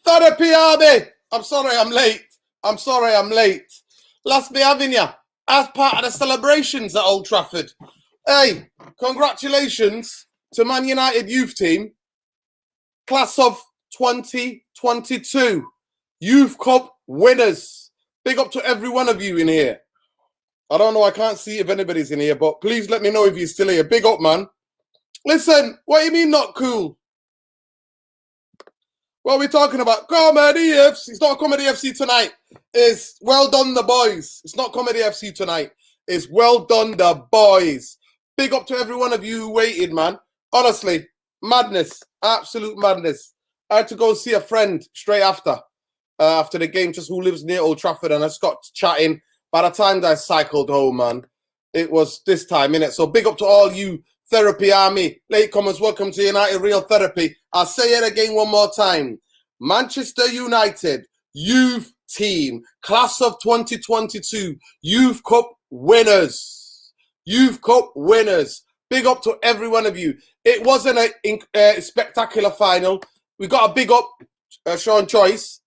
Therapy, Arby. I'm sorry I'm late. Last be having you as part of the celebrations at Old Trafford. Hey, congratulations to Man United youth team. Class of 2022. Youth Cup winners. Big up to every one of you in here. I don't know, I can't see if anybody's in here, but please let me know if you're still here. Big up, man. Listen, what do you mean not cool? What are we talking about? Comedy FC. It's not Comedy FC tonight. It's well done, the boys. It's not Comedy FC tonight. It's well done, the boys. Big up to every one of you who waited, man. Honestly, madness. Absolute madness. I had to go see a friend straight after the game, just who lives near Old Trafford, and I just got chatting. By the time that I cycled home, man, it was this time, innit? So big up to all you Therapy Army. Latecomers, welcome to United Real Therapy. I'll say it again one more time. Manchester United youth team, class of 2022, Youth Cup winners. Youth Cup winners. Big up to every one of you. It wasn't a spectacular final. We got a big up, Sean Choice,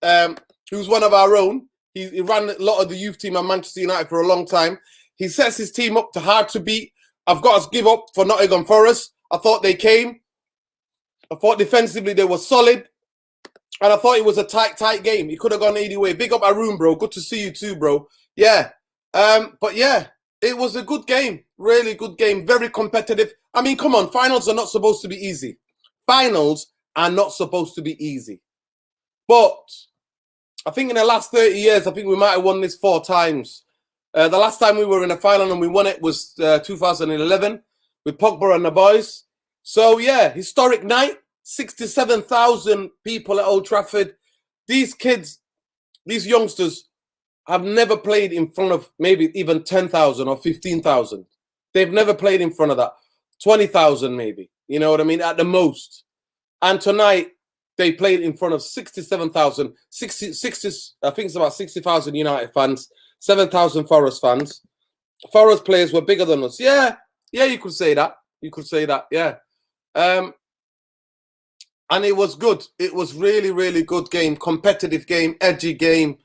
who's one of our own. He ran a lot of the youth team at Manchester United for a long time. He sets his team up to hard to beat. I've got to give up for Nottingham Forest. I thought they came. I thought defensively they were solid. And I thought it was a tight game. It could have gone either way. Big up Arun, bro. Good to see you too, bro. Yeah. But yeah, it was a good game. Really good game. Very competitive. I mean, come on. Finals are not supposed to be easy. Finals are not supposed to be easy. But I think in the last 30 years, I think we might have won this 4 times. The last time we were in a final and we won it was 2011 with Pogba and the boys. So, yeah, historic night. 67,000 people at Old Trafford. These kids, these youngsters have never played in front of maybe even 10,000 or 15,000. They've never played in front of that. 20,000 maybe. You know what I mean? At the most. And tonight, they played in front of 67,000. 60, I think it's about 60,000 United fans. 7,000 Forest fans. Forest players were bigger than us. Yeah, you could say that. Yeah. And it was good. It was really, really good game. Competitive game, edgy game.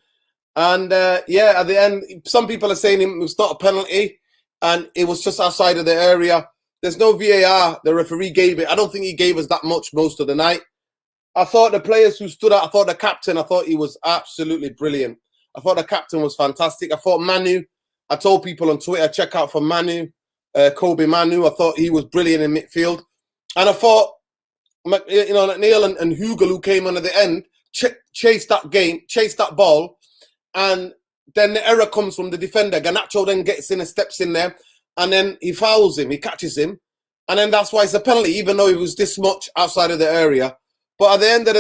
And yeah, at the end, some people are saying it was not a penalty and it was just outside of the area. There's no VAR. The referee gave it. I don't think he gave us that much most of the night. I thought the players who stood out, I thought the captain, I thought he was absolutely brilliant. I thought the captain was fantastic. I thought Manu, I told people on Twitter, check out for Manu, Kobe Manu. I thought he was brilliant in midfield. And I thought, you know, Neil and Hugel, who came on at the end, chased that ball. And then the error comes from the defender. Garnacho then gets in and steps in there. And then he fouls him. He catches him. And then that's why it's a penalty, even though he was this much outside of the area. But at the end of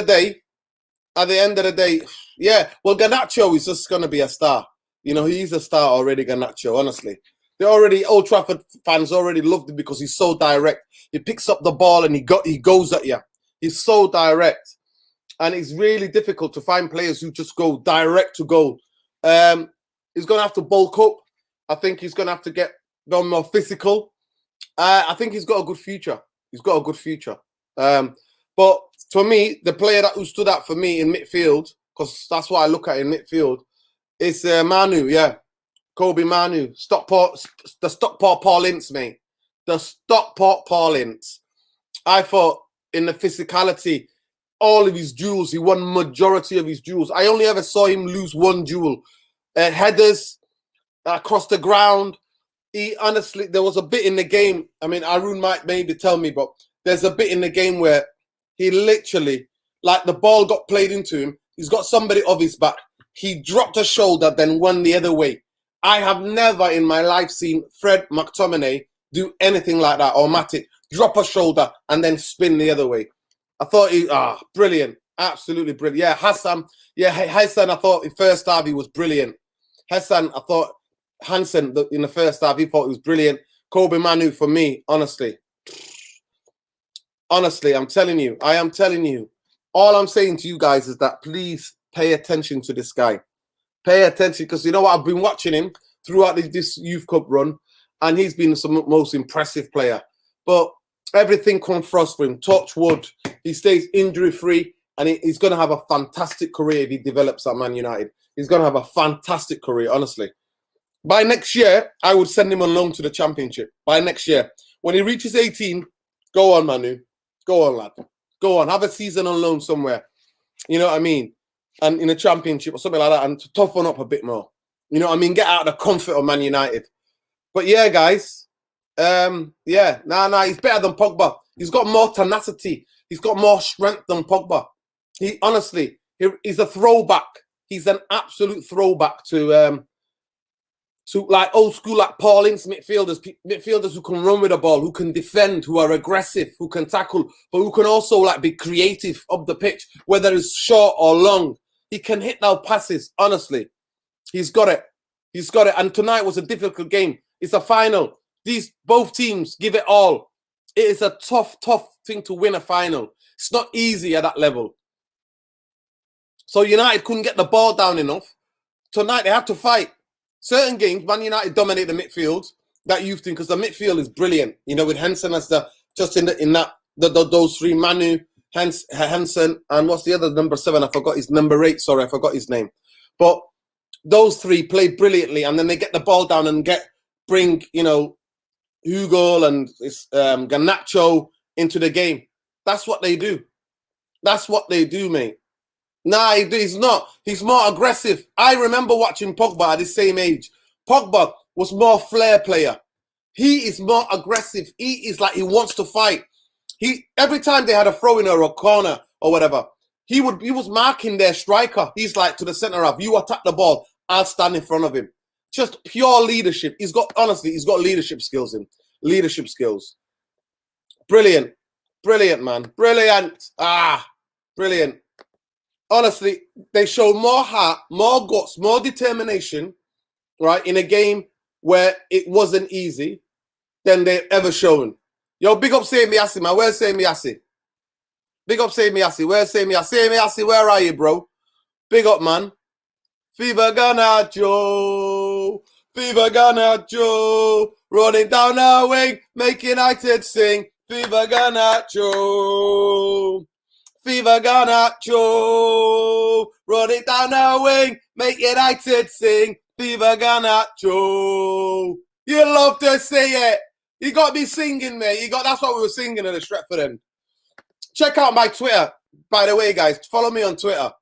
the day, yeah, well, Garnacho is just going to be a star. You know, he's a star already, Garnacho, honestly. Old Trafford fans already loved him because he's so direct. He picks up the ball and he goes at you. He's so direct. And it's really difficult to find players who just go direct to goal. He's going to have to bulk up. I think he's going to have to get more physical. I think he's got a good future. But for me, the player who stood out for me in midfield, because that's what I look at in midfield, is Manu, yeah. Kobe Manu. The Stockport Paul Ince, mate. The Stockport Paul Ince. I thought in the physicality, all of his duels, he won majority of his duels. I only ever saw him lose one duel. Headers across the ground. Honestly, there was a bit in the game. I mean, Arun might maybe tell me, but there's a bit in the game where he literally, like the ball got played into him. He's got somebody off his back. He dropped a shoulder, then went the other way. I have never in my life seen Fred McTominay do anything like that, or Matic drop a shoulder and then spin the other way. I thought brilliant. Absolutely brilliant. Yeah, Hassan. Yeah, Hassan, I thought in first half he was brilliant. Hansen in the first half, he thought he was brilliant. Kobe Manu for me, honestly, I'm telling you, all I'm saying to you guys is that please pay attention to this guy. Pay attention, because you know what? I've been watching him throughout this Youth Cup run, and he's been the most impressive player. But everything comes frost for him. Touch wood. He stays injury-free. And he's going to have a fantastic career if he develops at Man United. He's going to have a fantastic career, honestly. By next year, I would send him on loan to the Championship. By next year. When he reaches 18, go on, Manu. Go on, lad. Go on. Have a season on loan somewhere. You know what I mean? And in a Championship or something like that, and to toughen up a bit more. You know what I mean? Get out of the comfort of Man United. But yeah, guys. Yeah. He's better than Pogba. He's got more tenacity. He's got more strength than Pogba. He's a throwback. He's an absolute throwback to like old school, like Paul Ince midfielders who can run with the ball, who can defend, who are aggressive, who can tackle, but who can also like be creative up the pitch, whether it's short or long. He can hit now passes, honestly. He's got it. He's got it. And tonight was a difficult game. It's a final. Both teams give it all. It is a tough thing to win a final. It's not easy at that level. So United couldn't get the ball down enough. Tonight they had to fight. Certain games, Man United dominate the midfield, that youth thing, because the midfield is brilliant. You know, with Henson as those three, Manu, Henson, and what's the other number 7? I forgot his number 8. Sorry, I forgot his name. But those three play brilliantly, and then they get the ball down and bring Hugo and Garnacho into the game. That's what they do. That's what they do, mate. Nah, he's not. He's more aggressive. I remember watching Pogba at the same age. Pogba was more flair player. He is more aggressive. He is like he wants to fight. Every time they had a throw-in or a corner or whatever, he was marking their striker. He's like to the centre half. You attack the ball, I'll stand in front of him. Just pure leadership. He's got leadership skills in. Leadership skills. Brilliant. Brilliant, man. Brilliant. Brilliant. Honestly, they showed more heart, more guts, more determination, right, in a game where it wasn't easy than they've ever shown. Yo, big up Say Miasi, man. Where's Say Miasi? Big up Say Miasi. Where's Say Miasi? Say Miasi, where are you, bro? Big up, man. Fever Garnacho. Fever Garnacho. Running down our wing, making United sing. Fever Garnacho. Fever Garnacho, run it down our wing, make United sing. Fever Garnacho. You love to say it. You got me singing, mate. That's what we were singing at the Stretford end. Check out my Twitter, by the way, guys. Follow me on Twitter.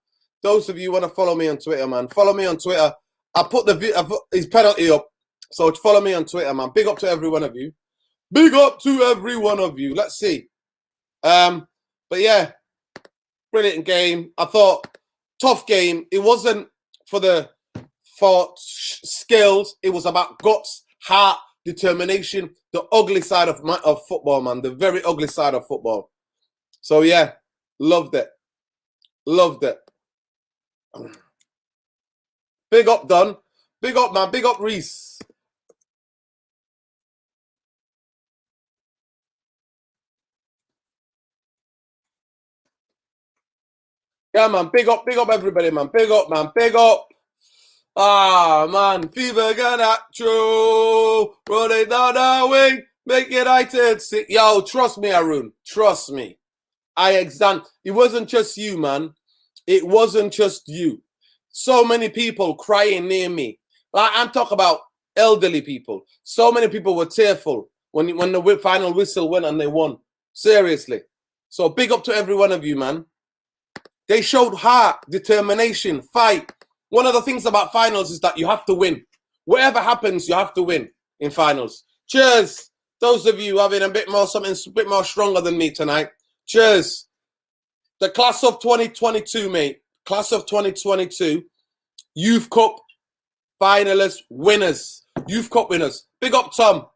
Those of you want to follow me on Twitter, man. Follow me on Twitter. I put his penalty up, so follow me on Twitter, man. Big up to every one of you. Big up to every one of you. Let's see. But yeah. Brilliant game. I thought tough game. It wasn't for skills. It was about guts, heart, determination. The ugly side of football, man. The very ugly side of football. So yeah, loved it. Loved it. Big up, Don. Big up, man. Big up, Reese. Yeah, man. Big up everybody, man. Big up, man. Big up. Man. Fever Garnacho. Running down our wing. Make United sick. Yo, trust me, Arun. Trust me. It wasn't just you, man. It wasn't just you. So many people crying near me. Like, I'm talking about elderly people. So many people were tearful when the final whistle went and they won. Seriously. So big up to every one of you, man. They showed heart, determination, fight. One of the things about finals is that you have to win. Whatever happens, you have to win in finals. Cheers. Those of you having something a bit more stronger than me tonight. Cheers. The class of 2022, mate. Class of 2022. Youth Cup finalists, winners. Youth Cup winners. Big up, Tom.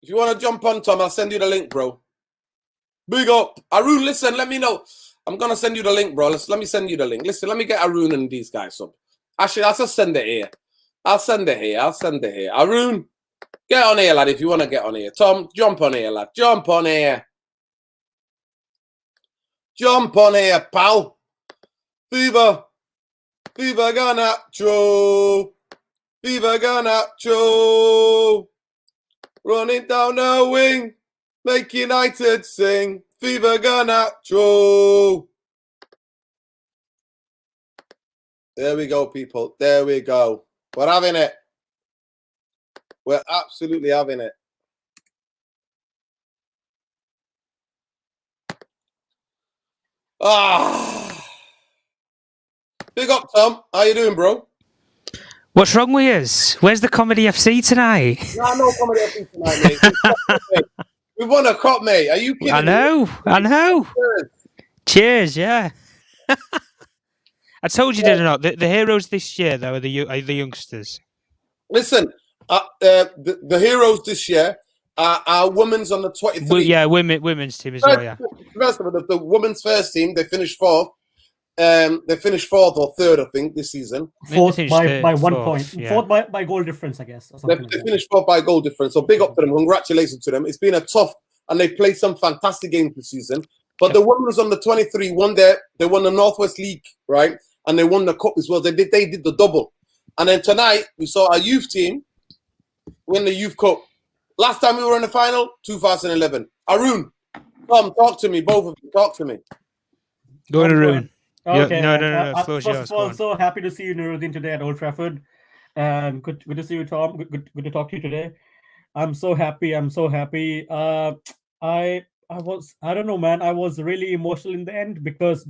If you want to jump on, Tom, I'll send you the link, bro. Big up. Arun, listen, let me know. I'm going to send you the link, bro. Let me send you the link. Listen, let me get Arun and these guys up. Actually, I'll just send it here. I'll send it here. Arun, get on here, lad, if you want to get on here. Tom, jump on here, lad. Jump on here. Jump on here, pal. Fever Garnacho. Fever Garnacho. Running down the wing. Make United sing. Fever Garnacho. There we go, people. There we go. We're having it. We're absolutely having it. Big up, Tom. How you doing, bro? What's wrong with us? Where's the Comedy FC tonight? No Comedy FC tonight, mate. We won a cup, mate. Are you kidding me? I know. Cheers, yeah. I told you, did I not? The heroes this year, though, are the youngsters. Listen, the heroes this year are women's on the 23. Yeah, women's team as well, yeah. First of all, the women's first team, they finished fourth. They finished fourth or third, I think, this season. Fourth by 1 point. Yeah. Fourth by goal difference, I guess. They finished fourth by goal difference. So big up to them. Congratulations to them. It's been a tough, and they played some fantastic games this season. But the women's on the 23 won they won the Northwest League, right? And they won the cup as well. They did the double. And then tonight we saw our youth team win the youth cup. Last time we were in the final, 2011. Arun, Tom, talk to me. Both of you, talk to me. Go on, Arun. Okay. No. First of all, so happy to see you, Nuruddin, today at Old Trafford. Good to see you, Tom. Good to talk to you today. I'm so happy. I don't know, man. I was really emotional in the end because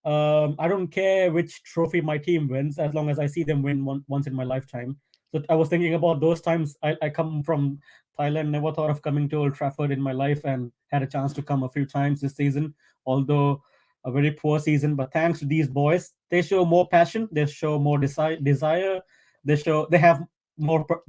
I don't care which trophy my team wins as long as I see them win once in my lifetime. So I was thinking about those times. I come from Thailand, never thought of coming to Old Trafford in my life, and had a chance to come a few times this season, although a very poor season. But thanks to these boys, they show more passion, they show more desire, they have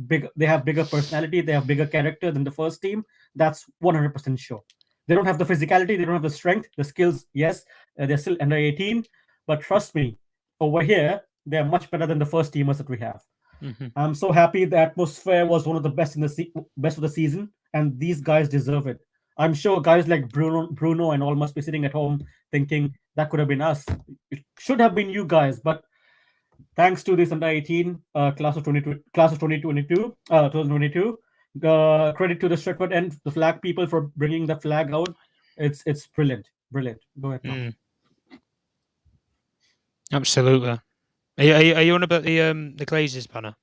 bigger personality, they have bigger character than the first team. That's 100% sure. They don't have the physicality, they don't have the strength, the skills. Yes, they're still under 18, but trust me, over here they're much better than the first teamers that we have. Mm-hmm. I'm so happy. The atmosphere was one of the best best of the season, and these guys deserve it. I'm sure guys like Bruno and all must be sitting at home thinking that could have been us. It should have been you guys, but thanks to this under 18 class of 2022, credit to the Stretford and the flag people for bringing the flag out. It's brilliant. Go ahead, Tom. Absolutely. Are you on about the Glazers banner?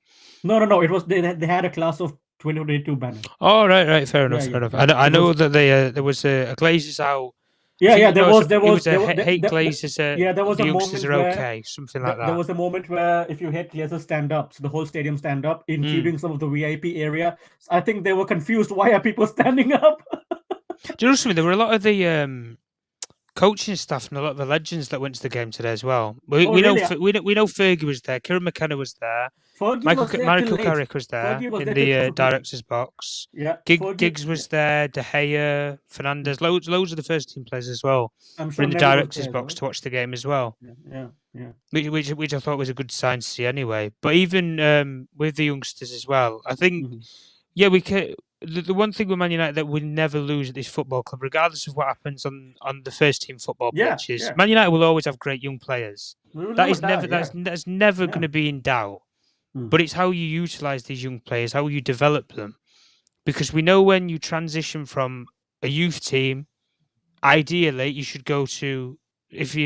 No. It was they had a class of 2022 banner. Oh, right. Fair enough. I know that there was a Glazers out. Yeah. There was hate Glazers. There was the a youngsters moment are okay, something like that. There was a moment where if you hate Glazers, stand up, so the whole stadium stand up, including some of the VIP area. So I think they were confused. Why are people standing up? Do you know something? There were a lot of the coaching staff and a lot of the legends that went to the game today as well. We know Fergie was there, Kieran McKenna was there, Michael Carrick was there in the director's box. Yeah, Giggs was there, De Gea, Fernandez, loads of the first team players as well. I'm sure in the director's box to watch the game as well. Yeah. Which I thought was a good sign to see anyway. But even with the youngsters as well, I think we can. The one thing with Man United that we never lose at this football club, regardless of what happens on the first team football pitches, Man United will always have great young players. That's never going to be in doubt. But it's how you utilise these young players, how you develop them. Because we know when you transition from a youth team, ideally you should go to, if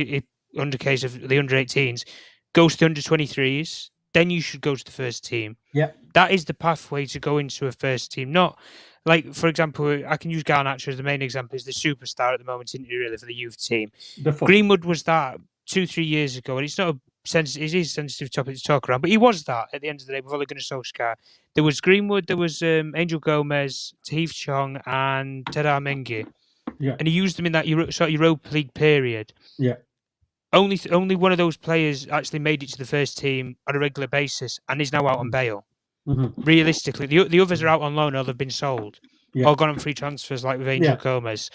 under case of the under 18s, go to the under 23s, then you should go to the first team. Yeah. That is the pathway to go into a first team. Not like, for example, I can use Garnacho as the main example. Is the superstar at the moment, isn't he, really, for the youth team? Greenwood was that 2-3 years ago, and it's not it is a sensitive topic to talk around, but he was that at the end of the day with Ole Gunnar Solskjaer. There was Greenwood, there was Angel Gomez, Tahith Chong, and Tedar Mengi. Yeah. And he used them in that Europa League period. Yeah. Only one of those players actually made it to the first team on a regular basis and is now out on bail. Mm-hmm. Realistically, the others are out on loan or they've been sold or gone on free transfers like with Angel Gomez.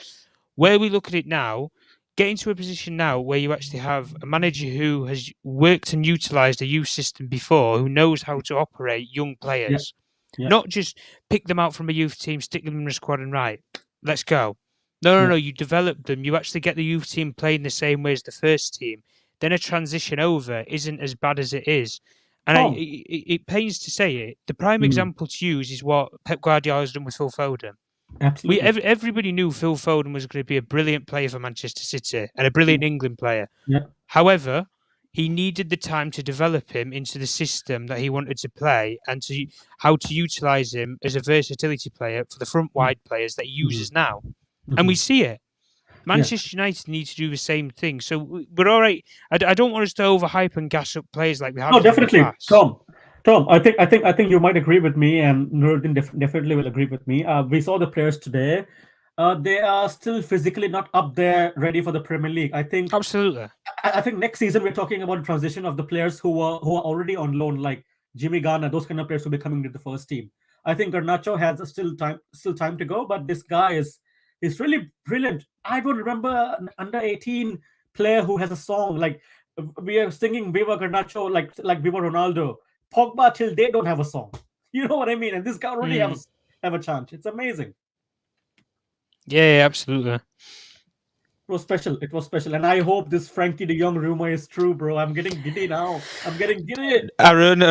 Where we look at it now, getting to a position now where you actually have a manager who has worked and utilised a youth system before, who knows how to operate young players, not just pick them out from a youth team, stick them in a squad and right, let's go. No, you develop them. You actually get the youth team playing the same way as the first team. Then a transition over isn't as bad as it is. And it pains to say it. The prime example to use is what Pep Guardiola has done with Phil Foden. Absolutely. Everybody knew Phil Foden was going to be a brilliant player for Manchester City and a brilliant England player. Yeah. However, he needed the time to develop him into the system that he wanted to play and to how to utilize him as a versatility player for the front wide players that he uses now. And we see it. Manchester United need to do the same thing. So we're all right. I don't want us to overhype and gas up players like we have No, done in the definitely, past. Tom. I think you might agree with me, and Nuruddin definitely will agree with me. We saw the players today. They are still physically not up there, ready for the Premier League. I think Absolutely. I think next season we're talking about transition of the players who are already on loan, like Jimmy Garner, those kind of players who will be coming to the first team. I think Garnacho has still time to go, but this guy is really brilliant. I don't remember an under 18 player who has a song like we are singing Viva Garnacho like Viva Ronaldo. Pogba till they don't have a song. You know what I mean? And this guy already have a chance. It's amazing. Yeah, absolutely. It was special. It was special. And I hope this Frankie de Jong rumor is true, bro. I'm getting giddy now. I'm getting giddy. Arun,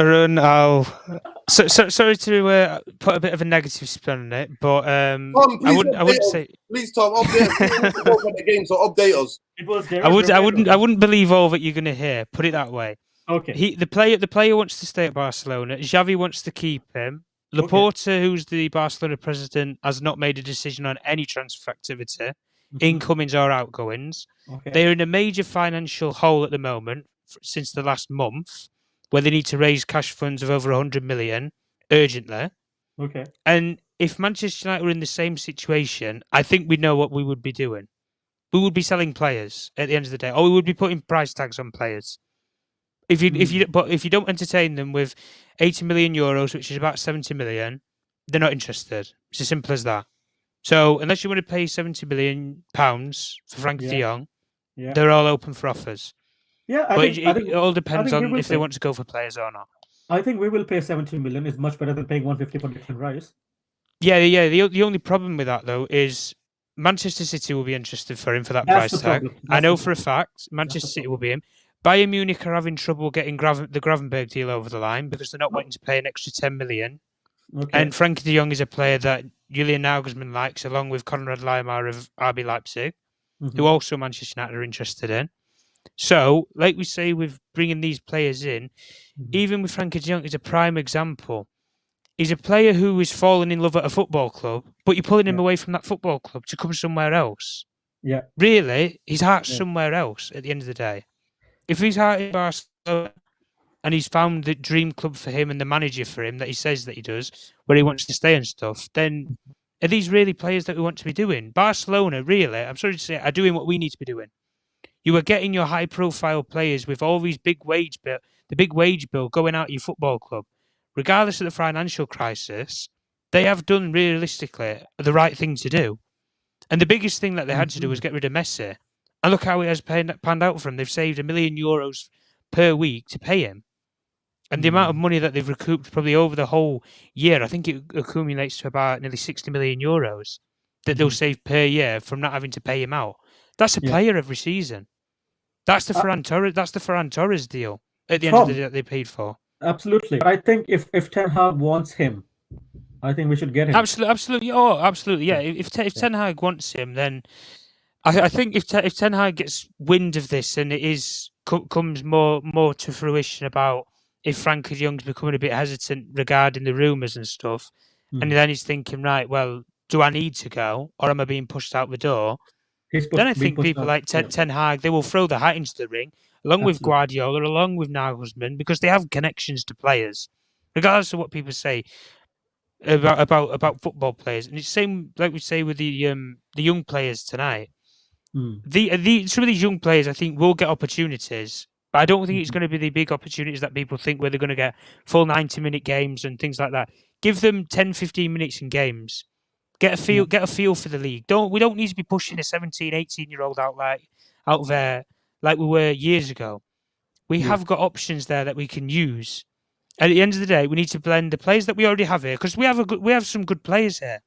sorry to put a bit of a negative spin on it, but Tom, I wouldn't say. Please, Tom, update us. The game, so update us. It was. I wouldn't believe all that you're going to hear. Put it that way. Okay. The player wants to stay at Barcelona. Xavi wants to keep him. Laporta, who's the Barcelona president, has not made a decision on any transfer activity, incomings or outgoings. They're in a major financial hole at the moment since the last month, where they need to raise cash funds of over 100 million urgently. Okay. And if Manchester United were in the same situation, I think we know what we would be doing. We would be selling players at the end of the day, or we would be putting price tags on players. If you don't entertain them with 80 million euros, which is about 70 million, they're not interested. It's as simple as that. So unless you want to pay 70 million pounds for Frankie de Jong, they're all open for offers. Yeah, I think it all depends on if they want to go for players or not. I think we will pay 70 million. Is much better than paying 150 for Declan Rice. Yeah. The only problem with that though is Manchester City will be interested for him for that price tag. I know for a fact Manchester City will be him. Bayern Munich are having trouble getting the Gravenberg deal over the line because they're not wanting to pay an extra 10 million. And Frankie de Jong is a player that Julian Nagelsmann likes, along with Konrad Laimer of RB Leipzig, who also Manchester United are interested in. So, like we say, with bringing these players in, even with Frankie de Jong is a prime example. He's a player who is falling in love at a football club, but you're pulling him away from that football club to come somewhere else. Yeah. Really, his heart's somewhere else at the end of the day. If his heart is Barcelona and he's found the dream club for him and the manager for him that he says that he does, where he wants to stay and stuff, then are these really players that we want to be doing? Barcelona, really, I'm sorry to say, are doing what we need to be doing. You are getting your high-profile players with all these big wage bill going out of your football club. Regardless of the financial crisis, they have done realistically the right thing to do. And the biggest thing that they had to do was get rid of Messi. And look how it has panned out for them. They've saved €1 million per week to pay him. And the amount of money that they've recouped probably over the whole year, I think it accumulates to about nearly €60 million that they'll save per year from not having to pay him out. That's a player every season. That's the Ferran Torres deal at the end of the day that they paid for. Absolutely. I think if Ten Hag wants him, I think we should get him. Absolutely. Oh, absolutely. Yeah. If Ten Hag wants him, then I think if Ten Hag gets wind of this and it comes more to fruition about if Frankie de Jong's becoming a bit hesitant regarding the rumours and stuff, and then he's thinking, right, well, do I need to go or am I being pushed out the door? Then I think people like Ten Hag, they will throw the hat into the ring, along with Guardiola, along with Nagelsmann, because they have connections to players, regardless of what people say about football players. And it's the same, like we say, with the young players tonight. Some of these young players, I think, will get opportunities, but I don't think it's going to be the big opportunities that people think where they're going to get full 90-minute games and things like that. Give them 10, 15 minutes in games. Get a feel for the league. We don't need to be pushing a 17, 18-year-old out there like we were years ago. We have got options there that we can use. At the end of the day, we need to blend the players that we already have here, because we have some good players here,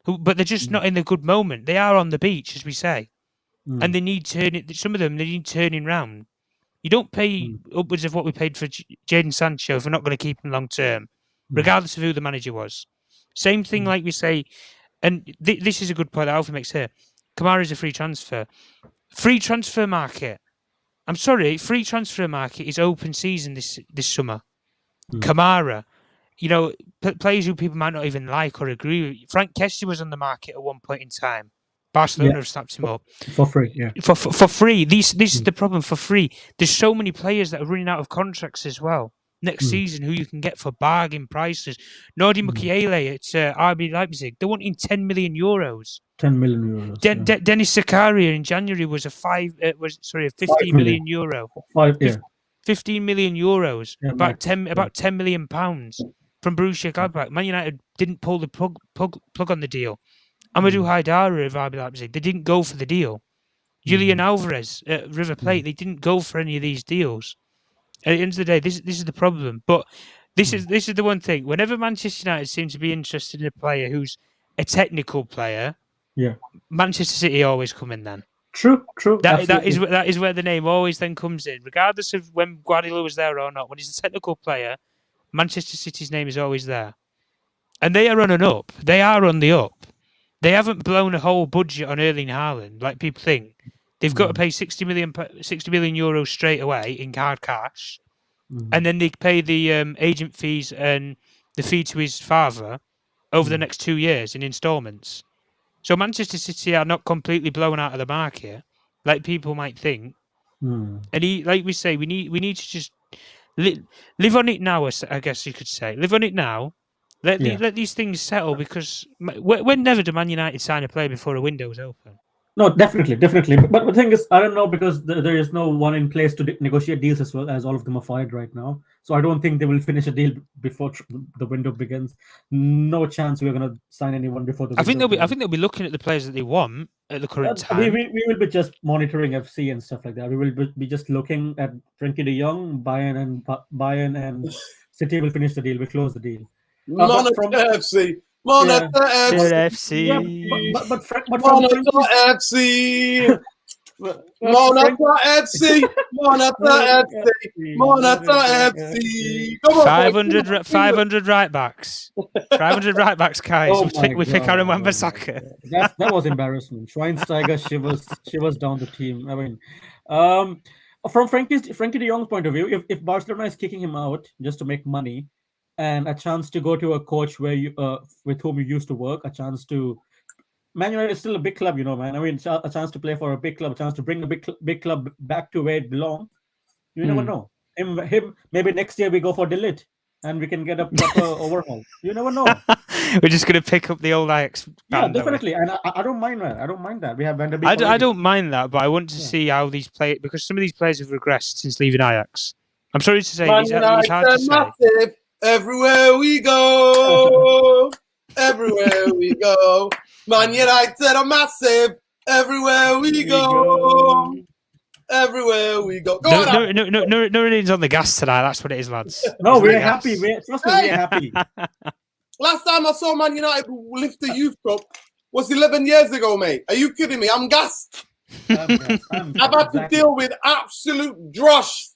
but they're just not in the good moment. They are on the beach, as we say, and they need some of them they need turning round. You don't pay upwards of what we paid for Jadon Sancho if we're not going to keep him long term, regardless of who the manager was. Same thing, like we say. And this is a good point that Alfie makes here. Kamara is a free transfer market. I'm sorry, free transfer market is open season this summer. Kamara, players who people might not even like or agree with. Frank Kessie was on the market at one point in time. Barcelona have snapped him up for free. Yeah, for free. This is the problem, for free. There's so many players that are running out of contracts as well next season who you can get for bargain prices. Nordi Mukiele at RB Leipzig, they're wanting 10 million euros. 10 million euros. Dennis Zakaria in January was a 15 million euro. 15 million euros, about 10 million pounds from Borussia Gladbach. Man United didn't pull the plug on the deal. Amadou Haidara of RB Leipzig, they didn't go for the deal. Julian Alvarez at River Plate, they didn't go for any of these deals. At the end of the day, this is the problem. But this is the one thing. Whenever Manchester United seem to be interested in a player who's a technical player, Manchester City always come in then. True. That is where the name always then comes in, regardless of when Guardiola was there or not. When he's a technical player, Manchester City's name is always there, and they are on an up. They are on the up. They haven't blown a whole budget on Erling Haaland like people think. They've got to pay 60 million euros straight away in hard cash, and then they pay the agent fees and the fee to his father over the next 2 years in instalments. So Manchester City are not completely blown out of the market, like people might think. And like we say, we need to just live on it now. I guess you could say, live on it now. Let these things settle, because when never do Man United sign a player before a window's open? No, definitely. But the thing is, I don't know, because there is no one in place to negotiate deals as well, as all of them are fired right now. So I don't think they will finish a deal before the window begins. No chance we're going to sign anyone before the. I think they'll be looking at the players that they want at the current time. We will be just monitoring FC and stuff like that. We will be just looking at Frenkie de Jong, Bayern and City will finish the deal. We'll close the deal. Monitor FC. Monitor FC. Yeah, but Monitor FC. Monitor FC. Monitor FC. Monitor FC. Come on, 500 right backs. 500 right backs, guys. We pick Aaron Wan-Bissaka. That was embarrassment. Schweinsteiger shivers down the team. I mean, from Frankie de Jong's point of view, if Barcelona is kicking him out just to make money, and a chance to go to a coach where you with whom you used to work, a chance to Man United is still a big club, man. I mean, a chance to play for a big club, a chance to bring a big club back to where it belongs. You never know. Him. Maybe next year we go for Delete and we can get a proper overhaul. You never know. We're just going to pick up the old Ajax. Yeah, definitely. And I don't mind that. I don't mind that. We have Van der Beek. I don't mind that, but I want to see how these players, because some of these players have regressed since leaving Ajax. I'm sorry to say, it's hard to say. Massive. Everywhere we go, everywhere we go, Man United are massive. Everywhere we go, everywhere we go. Nobody's on the gas tonight. That's what it is, lads. No, we're happy. We're happy. Last time I saw Man United lift the Youth Cup was 11 years ago, mate. Are you kidding me? I'm gassed. I've had to deal with absolute drosh,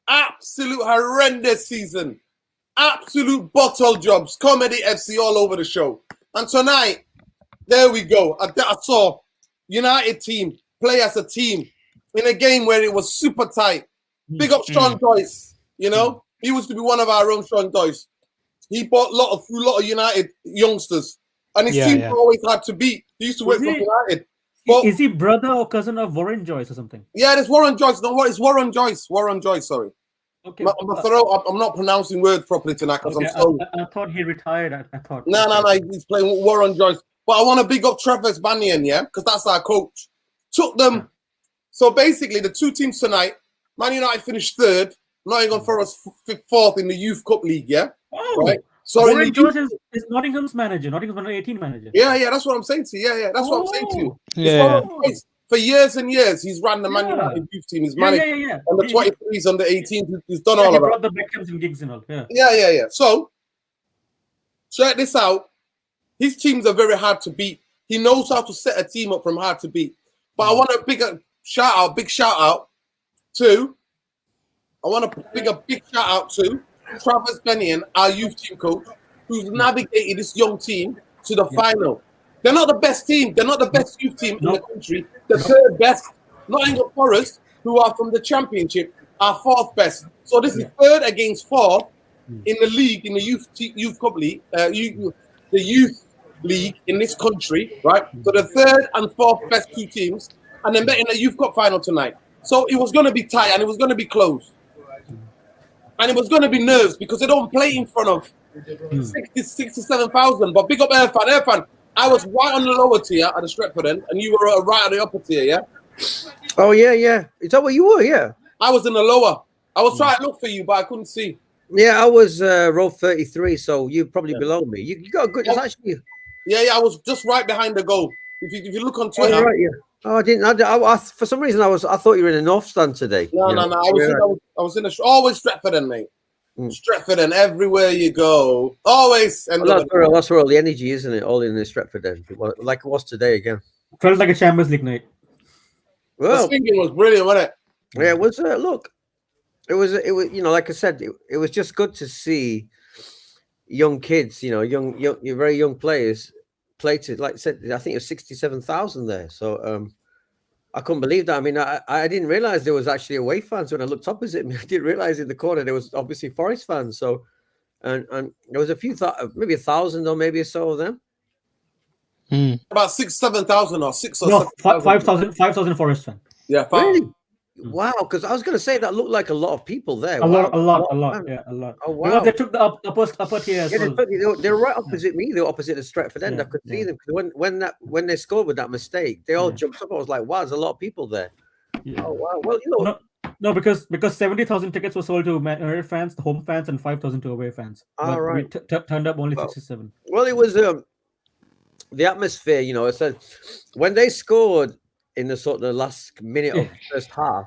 absolute horrendous season. Absolute bottle jobs, comedy FC all over the show. And tonight, there we go. I saw United team play as a team in a game where it was super tight. Big up Sean Joyce, He used to be one of our own, Sean Joyce. He bought a lot of United youngsters. And his team always had to beat. He used to work for United. But, is he brother or cousin of Warren Joyce or something? Yeah, it's Warren Joyce. No, it's Warren Joyce. Warren Joyce, sorry. Okay. I'm not pronouncing words properly tonight because I'm so. I thought he retired. I thought. No. He's playing with Warren Joyce. But I want to big up Travis Banyan, because that's our coach. Took them. So basically, the two teams tonight, Man United finished third. Nottingham Forest fourth in the Youth Cup League, right? So Warren Joyce is Nottingham's manager. Nottingham's under 18 manager. Yeah, that's what I'm saying to you. Yeah, that's what I'm saying to you. Yeah. For years and years, he's ran the Man United youth team. He's managed on the 23s, on the 18s. He's done all of that. He brought the Beckhams and gigs and all. Yeah. So, check this out. His teams are very hard to beat. He knows how to set a team up from hard to beat. But I want a big shout out to Travis Bennion, our youth team coach, who's navigated this young team to the final. They're not the best team. They're not the best youth team in the country. The third best. Nottingham Forest who are from the Championship, are fourth best. So this is third against fourth in the league, in the youth cup league, the youth league in this country, right? So the third and fourth best two teams, and then they're in the youth cup final tonight. So it was going to be tight and it was going to be close. And it was going to be nerves because they don't play in front of 67,000. But big up Irfan. Irfan, I was right on the lower tier at the Stretford end, and you were right at the upper tier, yeah? Oh, yeah. Is that what you were? Yeah. I was in the lower. I was trying to look for you, but I couldn't see. Yeah, I was row 33, so you're probably below me. You got a good. It's actually. Yeah, I was just right behind the goal. If you look on Twitter. Oh, right, yeah. Oh, I didn't. I for some reason, I thought you were in the North Stand today. No. I was in the always Stretford end, mate. Stretford end everywhere you go. Always. And that's where all the energy, isn't it? All in the Stretford end, like it was today again. Felt like a Champions League night. Well, the singing was brilliant, wasn't it? Yeah, it was. Look, it was. Like I said, it was just good to see young kids. Young, very young players play to. Like I said, I think it was 67,000 there. So I couldn't believe that. I mean, I didn't realize there was actually away fans when I looked opposite me. I didn't realize in the corner there was obviously Forest fans. So, and there was a few, maybe 1,000 or maybe so of them. About 7,000 or 6 or no, 5,000 Forest fans. Yeah, 5. Really? Wow, because I was going to say that looked like a lot of people there. A lot. Yeah, a lot. Oh, wow. Because they took the upper tier as well. They were right opposite me. They were opposite the Stretford end. I could see them because when they scored with that mistake, they all jumped up. I was like, wow, there's a lot of people there. Yeah. Oh, wow. Well, No, because 70,000 tickets were sold to Man United fans, the home fans, and 5,000 to away fans. All right. We turned up only 67. Well, it was the atmosphere. I said when they scored in the sort of the last minute of the first half,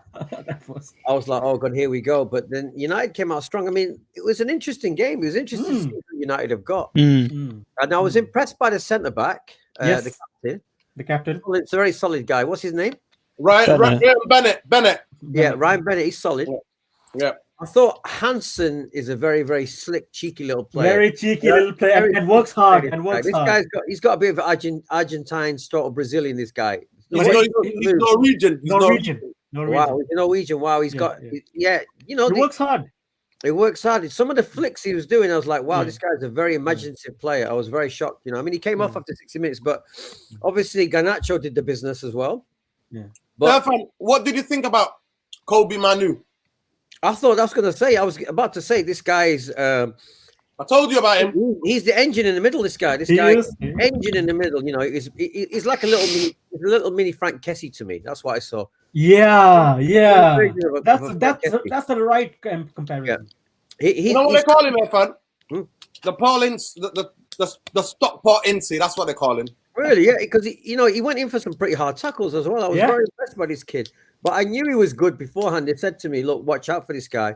I was like, oh God, here we go. But then United came out strong. I mean, it was an interesting game. It was interesting to see who United have got. And I was impressed by the centre back, the captain. The captain. Well, it's a very solid guy. What's his name? Ryan Bennett. Yeah, Ryan Bennett. He's solid. Yeah. I thought Hansen is a very, very slick, cheeky little player. Very cheeky little player and works hard. He's got a bit of Argentine sort of Brazilian. This guy. He's Norwegian. Wow, he's Norwegian. Wow, he's got. He works hard. He works hard. Some of the flicks he was doing, I was like, wow, this guy's a very imaginative player. I was very shocked. I mean, he came off after 60 minutes, but obviously Garnacho did the business as well. Yeah. But what did you think about Kobe Manu? I was about to say this guy's. I told you about him. He's the engine in the middle. This guy is engine in the middle. He's like a little mini Frank Kessie to me. That's what I saw. Yeah. That's the right comparison. Yeah. You know what they call him, Irfan? The Paulins, the Stockport Incy. That's what they call him. Really? Yeah, because he went in for some pretty hard tackles as well. I was very impressed by this kid. But I knew he was good beforehand. They said to me, "Look, watch out for this guy.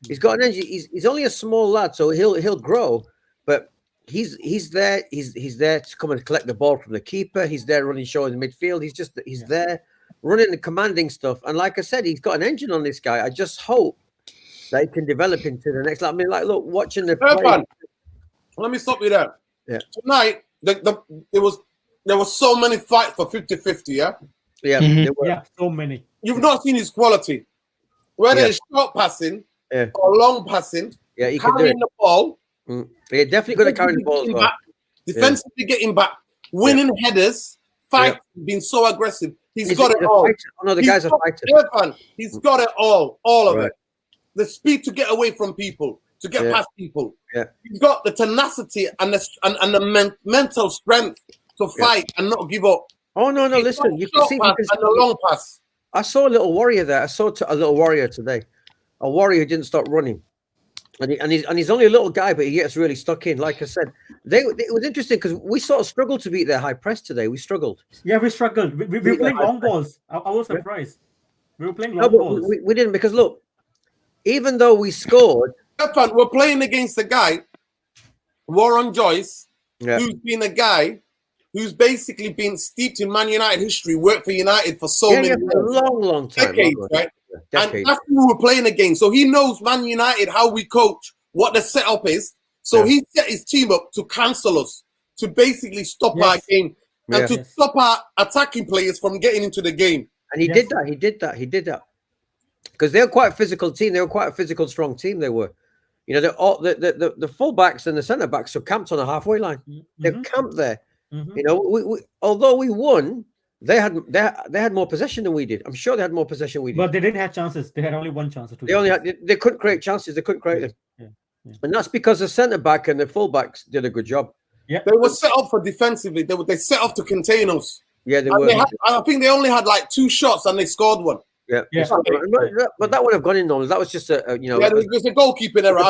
He's got an engine. He's only a small lad, so he'll grow. But he's there. He's there to come and collect the ball from the keeper. He's there running shows in midfield. He's there running and commanding stuff. And like I said, he's got an engine on this guy. I just hope that he can develop into the next. I mean, like, look, watching the play. Let me stop you there. Yeah. Tonight, there was so many fights for 50-50, yeah? Yeah, yeah, so many. You've not seen his quality. Whether it's short passing or long passing, he can carrying the ball. Yeah, definitely going to carry the ball as well. Defensively getting back, winning headers, fight, being so aggressive. He's got it all. The guy's a fighter. He's got it all of it. The speed to get away from people, to get past people. Yeah. He's got the tenacity and the mental strength to fight and not give up. Oh no! Listen, you can see the long pass. I saw a little warrior there. I saw a little warrior today, a warrior who didn't stop running, and he's only a little guy, but he gets really stuck in. Like I said, it was interesting because we sort of struggled to beat their high press today. We struggled. Yeah, we struggled. We were playing long balls. I was surprised. We were playing long balls. We didn't because look, even though we scored, we're playing against a guy, Warren Joyce, who's been a guy who's basically been steeped in Man United history, worked for United for so many years. A long time. Decades, right? And that's who we're playing against. So he knows Man United, how we coach, what the setup is. So he set his team up to cancel us, to basically stop our game, and to stop our attacking players from getting into the game. And he did that. because they're quite a physical team. They were quite a physical, strong team. They were, you know, the fullbacks and the centre backs are camped on the halfway line. They're camped there. You know, we although we won, they had more possession than we did. I'm sure they had more possession than we did. But they didn't have chances. They had only one chance or two. They couldn't create chances. They couldn't create them. And that's because the centre back and the fullbacks did a good job. Yeah, they were set up for defensively. They set up to contain us. Yeah, they were. I think they only had like 2 shots and they scored one. Yeah. But that would have gone in normally. That was just a you know. Yeah, it was a goalkeeping error.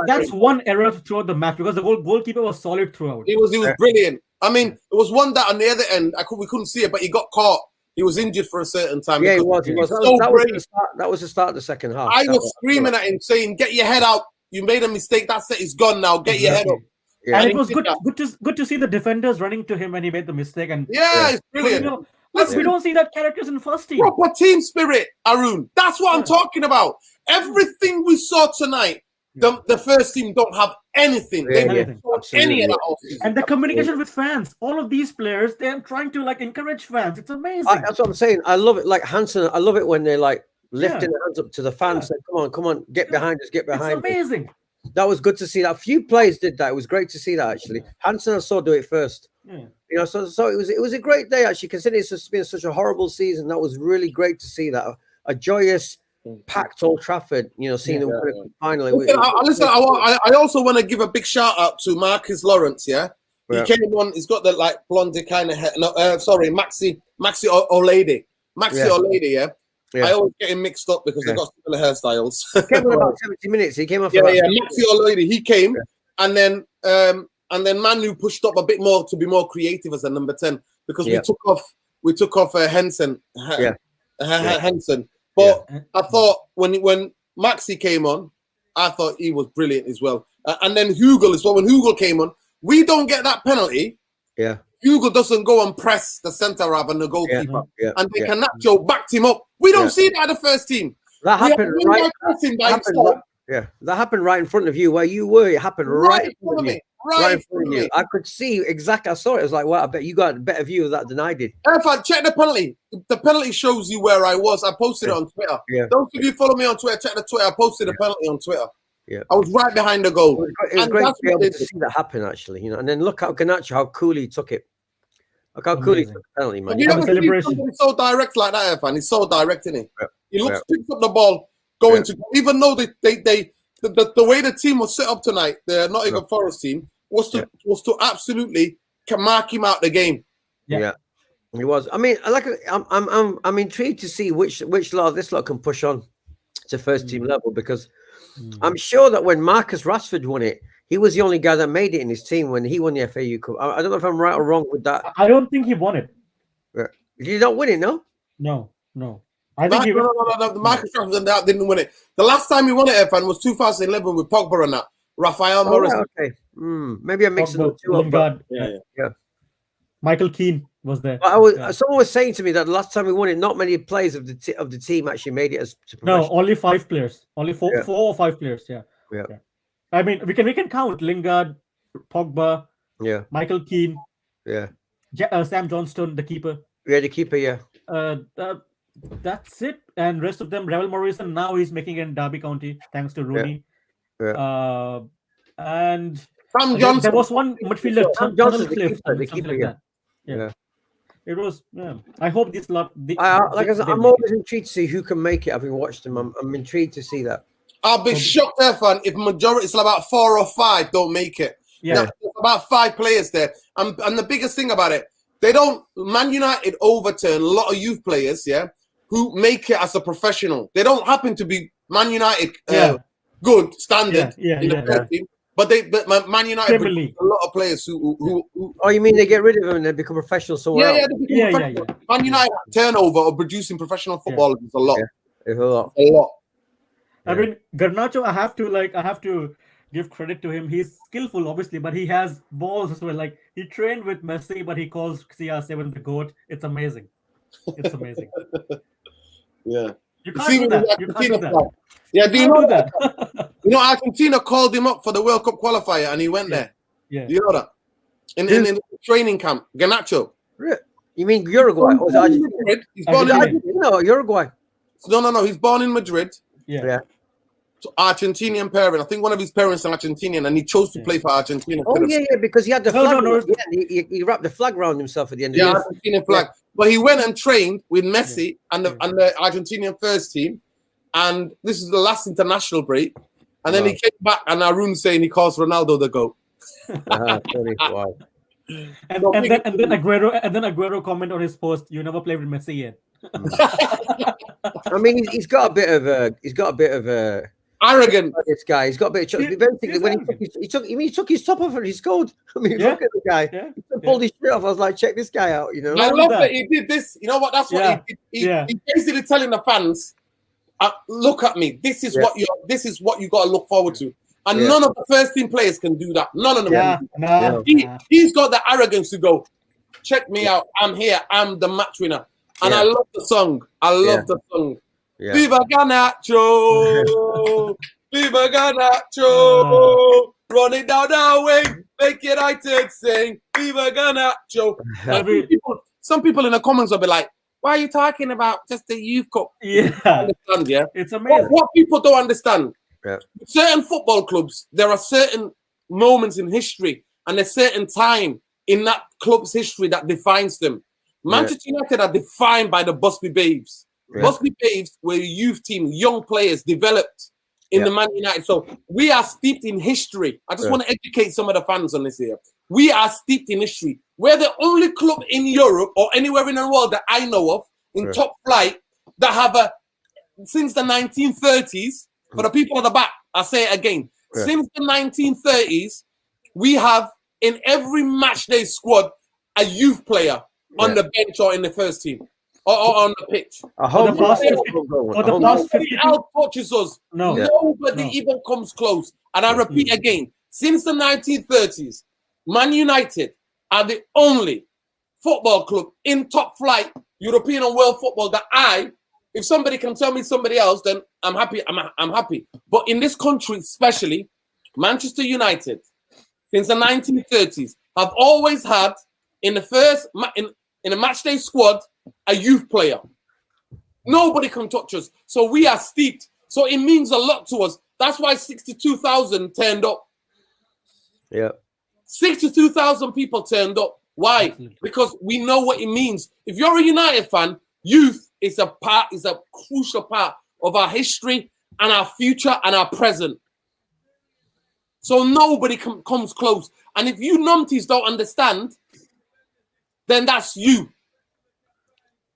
That's one error throughout the match because the goalkeeper was solid throughout. He was brilliant. I mean, it was one that on the other end we couldn't see it, but he got caught. He was injured for a certain time. Yeah, he was. That was the start of the second half. I was screaming at him, saying, "Get your head out! You made a mistake. That's it. It's gone now. Get your head up." Yeah. And it was good to see the defenders running to him when he made the mistake. And it's brilliant. You know, we don't see that characters in first team. Proper team spirit, Arun. That's what I'm talking about. Everything we saw tonight, the first team don't have anything. They don't have any of that. And the communication with fans. All of these players, they're trying to like encourage fans. It's amazing. That's what I'm saying. I love it. Like Hansen, I love it when they're like lifting their hands up to the fans. Saying, come on, get behind us, get behind us. It's amazing. That was good to see that. A few players did that. It was great to see that actually. Hansen I saw do it first. You know, so it was a great day actually. Considering it's been such a horrible season, that was really great to see that. A joyous, packed Old Trafford. You know, seeing them finally. Listen, I also want to give a big shout out to Marcus Lawrence. Yeah, he came on. He's got the like blondie kind of hair. No, sorry, Maxi Olady. Olady. Yeah. I always get him mixed up because they've got similar hairstyles. He came in about 70 minutes. He came off. Maxi Olady. He came, and then Manu pushed up a bit more to be more creative as a number 10 because we took off Henson. Henson. But I thought when Maxi came on, I thought he was brilliant as well. And then Hugel as well. When Hugel came on, we don't get that penalty. Yeah. Hugel doesn't go and press the centre half and the goalkeeper. And they Canacho backed him up. We don't see that at the first team. That happened that happened right in front of you where you were. It happened right in front of me. Right in front of you. I could see exactly. I saw it. I was like, well, I bet you got a better view of that than I did. If I check the penalty, the penalty shows you where I was. I posted it on Twitter. Those of you follow me on Twitter, check the Twitter. I posted the penalty on Twitter. I was right behind the goal. It was great to be able to see that happen, actually. You know, and then look how Garnacho, how cool he took it. Look how cool he took the penalty, man. You never see somebody so direct like that, Irfan. He's so direct, isn't he? He picks up the ball, going to, even though the way the team was set up tonight, the Nottingham Forest team, was to absolutely mark him out the game. Yeah, he was. I mean, I'm intrigued to see which lot this lot can push on to first team level because I'm sure that when Marcus Rashford won it, he was the only guy that made it in his team when he won the FAU Cup. I don't know if I'm right or wrong with that. I don't think he won it. Did he not win it? No. I think no. Marcus Rashford didn't win it. The last time he won it, Irfan, was 2011 with Pogba and that. Rafael Morris. Okay. Maybe I'm mixing the two up. Yeah. Michael Keane was there. Someone was saying to me that the last time we won it, not many players of the team actually made it as no, only 5 players. Only 4 or 5 players. Yeah. I mean, we can count Lingard, Pogba, Michael Keane, Sam Johnston, the keeper. Yeah, the keeper. That's it. And rest of them, Ravel Morrison. Now he's making it in Derby County thanks to Rooney. And Sam Johnson. There was one midfielder, Sam Johnson, the keeper. Yeah. It was. I hope this lot. I'm always intrigued to see who can make it. Having watched them, I'm intrigued to see that. I'll be shocked, Irfan, if majority, it's about 4 or 5 don't make it. There's about 5 players there. And the biggest thing about it, Man United overturn a lot of youth players, who make it as a professional. They don't happen to be Man United good standard in the first team. But Man United a lot of players who Oh, you mean they get rid of them and they become professional somewhere else? Man United turnover of producing professional footballers is a lot. It's a lot. I mean, Garnacho, I have to give credit to him. He's skillful, obviously, but he has balls as well. Like, he trained with Messi, but he calls CR7 the GOAT. It's amazing. It's amazing. You can't do that. You can't do that. Yeah, do you know that? Argentina called him up for the World Cup qualifier and he went there. Yeah. You know that? In the training camp, Garnacho. You mean Uruguay? Or Argentina? Argentina or Uruguay? No. He's born in Madrid. Yeah. So Argentinian parent. I think one of his parents is Argentinian, and he chose to play for Argentina. Oh yeah, because he had the No, flag. no. Yeah, he wrapped the flag around himself at the end of Yeah, the Argentinian flag. But he went and trained with Messi and the Argentinian first team, and this is the last international break. And then he came back, and Arun's saying he calls Ronaldo the GOAT. Wow. And then Aguero comment on his post, "You never played with Messi yet." I mean, he's got a bit of a arrogant. This guy, he's got a bit of basically when he took his top off and he scored. I mean, look at the guy. Yeah. He pulled his shirt off. I was like, check this guy out. You know, I love that he did this. You know what? That's what he basically telling the fans, look at me. This is what you got to look forward to. And none of the first team players can do that. None of them. He's got the arrogance to go, check me out. I'm here. I'm the match winner. And I love the song. I love the song. Yeah. Viva Garnacho! Viva Garnacho! Run it down the wing. Make it I take sing. Viva Garnacho! Some people in the comments will be like, why are you talking about just the youth cup? Yeah. It's amazing. What people don't understand. Certain football clubs, there are certain moments in history and a certain time in that club's history that defines them. Manchester United are defined by the Busby Babes. Busby Babes were a youth team, young players developed in the Man United. So we are steeped in history. I just want to educate some of the fans on this here. We are steeped in history. We're the only club in Europe or anywhere in the world that I know of in top flight that have since the 1930s. For the people at the back, I'll say it again. Since the 1930s, we have in every matchday squad a youth player on the bench or in the first team or on the pitch. Nobody else touches us. Nobody even comes close. And I repeat again, since the 1930s, Man United are the only football club in top flight European and world football that if somebody can tell me somebody else, then I'm happy. I'm happy. But in this country, especially, Manchester United, since the 1930s, have always had in the first in a matchday squad a youth player. Nobody can touch us, so we are steeped. So it means a lot to us. That's why 62,000 turned up. 62,000 people turned up. Why? Absolutely. Because we know what it means. If you're a United fan, youth is a crucial part of our history and our future and our present. So nobody comes close. And if you numpties don't understand, then that's you.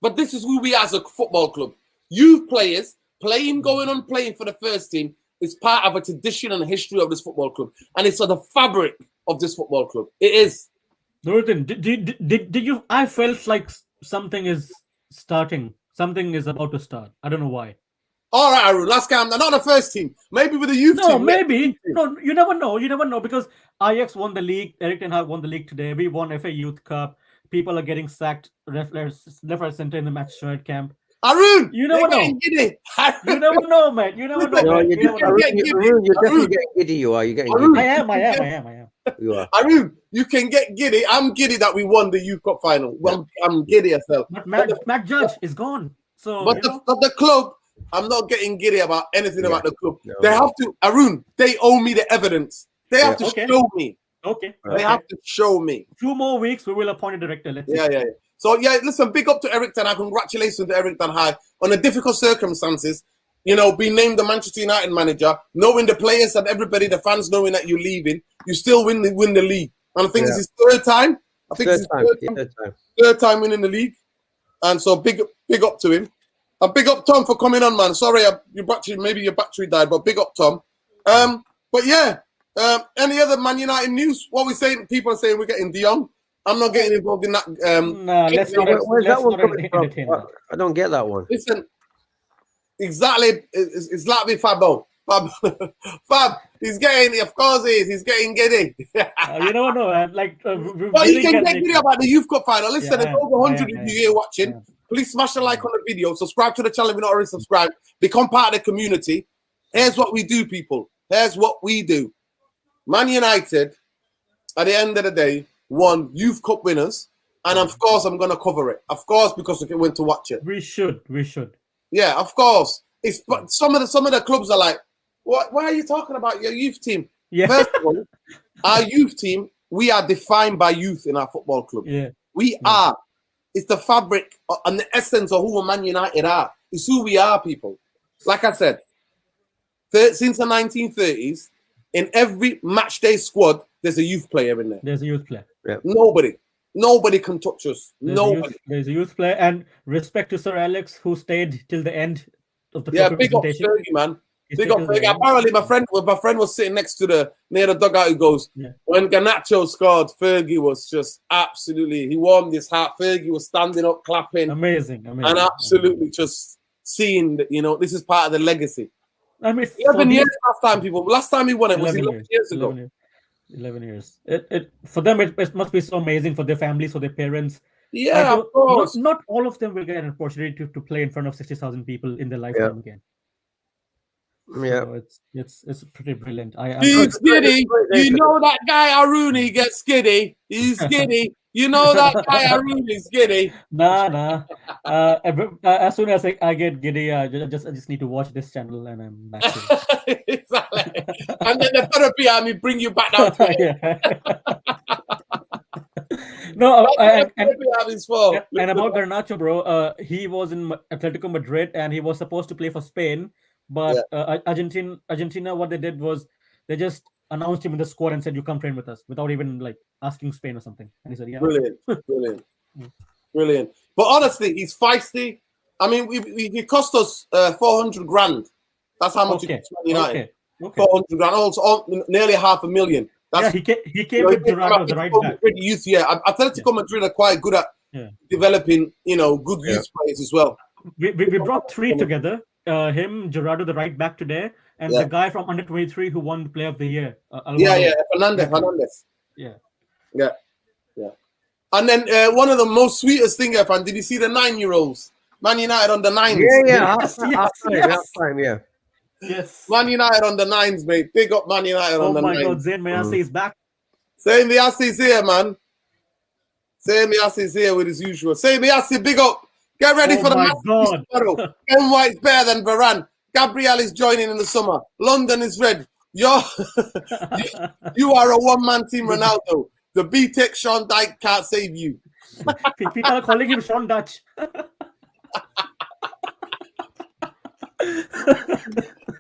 But this is who we are as a football club. Youth players playing for the first team is part of a tradition and history of this football club. And it's the fabric of this football club. It is. Norton, did you? I felt like something is starting. Something is about to start. I don't know why. All right, Arun, let's calm down. Not the first team. Maybe with the youth team. No, maybe. No, you never know. You never know because Ajax won the league. Erik Ten Hag won the league today. We won FA Youth Cup. People are getting sacked left, right, center in the match shirt camp. Arun, you never know. You never know, man. You never know. You're definitely getting giddy. You are. You're getting giddy. I am. You are. Arun, you can get giddy. I'm giddy that we won the Youth Cup final. Well, I'm giddy as well. But Matt Judge is gone. So, but the club, I'm not getting giddy about anything about the club. No. They have to, Arun, they owe me the evidence. They have to show me. Okay. They have to show me. 2 more weeks, we will appoint a director. Let's see. Yeah. So, listen, big up to Erik Ten Hag. Congratulations to Erik Ten Hag on the difficult circumstances. You know, being named the Manchester United manager, knowing the players and everybody, the fans knowing that you're leaving, you still win the league. And I think this is third time. I think it's third time winning the league. And so big up to him. And big up Tom for coming on, man. Sorry, maybe your battery died, but big up Tom. But yeah, any other Man United news? What we saying? People are saying we're getting De Jong. I'm not getting involved in that. Where's that one coming from? I don't get that one. Listen, exactly. It's like with Fab, he's getting. Of course, he's getting giddy. You don't know, man. Well, you can get giddy about the Youth Cup final. Listen, there's over 100 of you here watching. Yeah. Please smash a like on the video. Subscribe to the channel if you're not already subscribed. Become part of the community. Here's what we do, people. Here's what we do. Man United, at the end of the day, won Youth Cup winners. And of course, I'm going to cover it. Of course, because we went to watch it. We should. Yeah, of course. It's but some of the clubs are like, what? Why are you talking about your youth team? Yeah. First of all, our youth team, we are defined by youth in our football club. Yeah. We are. It's the fabric and the essence of who Man United are. It's who we are, people. Like I said, since the 1930s, in every match day squad, there's a youth player in there. There's a youth player. Yeah. Nobody can touch us. Nobody. There's a youth player, and respect to Sir Alex, who stayed till the end of the big up presentation. Fergie, man. Big up Fergie. Apparently, my friend was sitting next to near the dugout. Who goes, when Garnacho scored, Fergie was just absolutely. He warmed his heart. Fergie was standing up, clapping, amazing, and absolutely just seeing that. This is part of the legacy. I mean, 11 years last time he won it was 11 years ago. 11 years. It for them it must be so amazing, for their families, for their parents. Yeah, of course. Not all of them will get an opportunity to play in front of 60,000 people in their lifetime again. Yeah, so it's pretty brilliant. He's giddy. You know that guy Aruni gets giddy. He's giddy. You know that guy Aruni's giddy. Nah. As soon as I get giddy, I just need to watch this channel and I'm back. Exactly. And then the therapy army bring you back down to No, and about Garnacho, bro, he was in Atletico Madrid and he was supposed to play for Spain, but Argentina, what they did was they just announced him in the squad and said, "You come train with us," without even like asking Spain or something. And he said, "Yeah." Brilliant. But honestly, he's feisty. I mean, he cost us 400 grand. That's how much it cost Man United. Okay. 400 grand, also nearly $500,000. He came with Gerardo, the right back. Youth, Atletico Madrid are quite good at developing, good youth players as well. We brought three together. Him, Gerardo, the right back today, and the guy from under 23 who won the Player of the Year. Fernandez. Yeah. And then one of the most sweetest thing, Irfan, did you see the 9-year-olds? Man United on the 9s. Yes. Man United on the 9s, mate. Big up Man United on the 9s. Oh my God, Zayn Mayasi is back. Zayn Mayasi is here, man. Zayn Mayasi is here with his usual. Zayn Mayasi, big up. Get ready for the match tomorrow. Ben White's better than Varane. Gabriel is joining in the summer. London is red. You are a one-man team, Ronaldo. The B-Tech Sean Dyche can't save you. People are calling him Sean Dutch.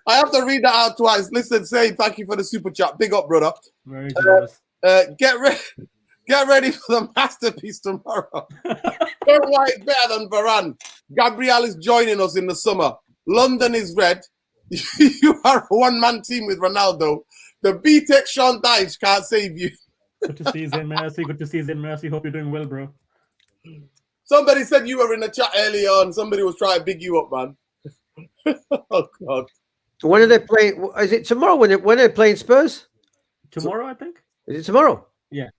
I have to read that out twice. Listen, say thank you for the super chat. Big up, brother. Very generous. Get ready for the masterpiece tomorrow. Ben White better than Varane. Gabriel is joining us in the summer. London is red. You are a one-man team with Ronaldo. The B-Tech Sean Dyche can't save you. Good to see you, Zayn Mayasi. Good to see you, Zayn Mayasi. Hope you're doing well, bro. Somebody said you were in the chat earlier on. Somebody was trying to big you up, man. Oh, God. When are they playing? Is it tomorrow when they're playing Spurs? Tomorrow, I think. Is it tomorrow? Yeah.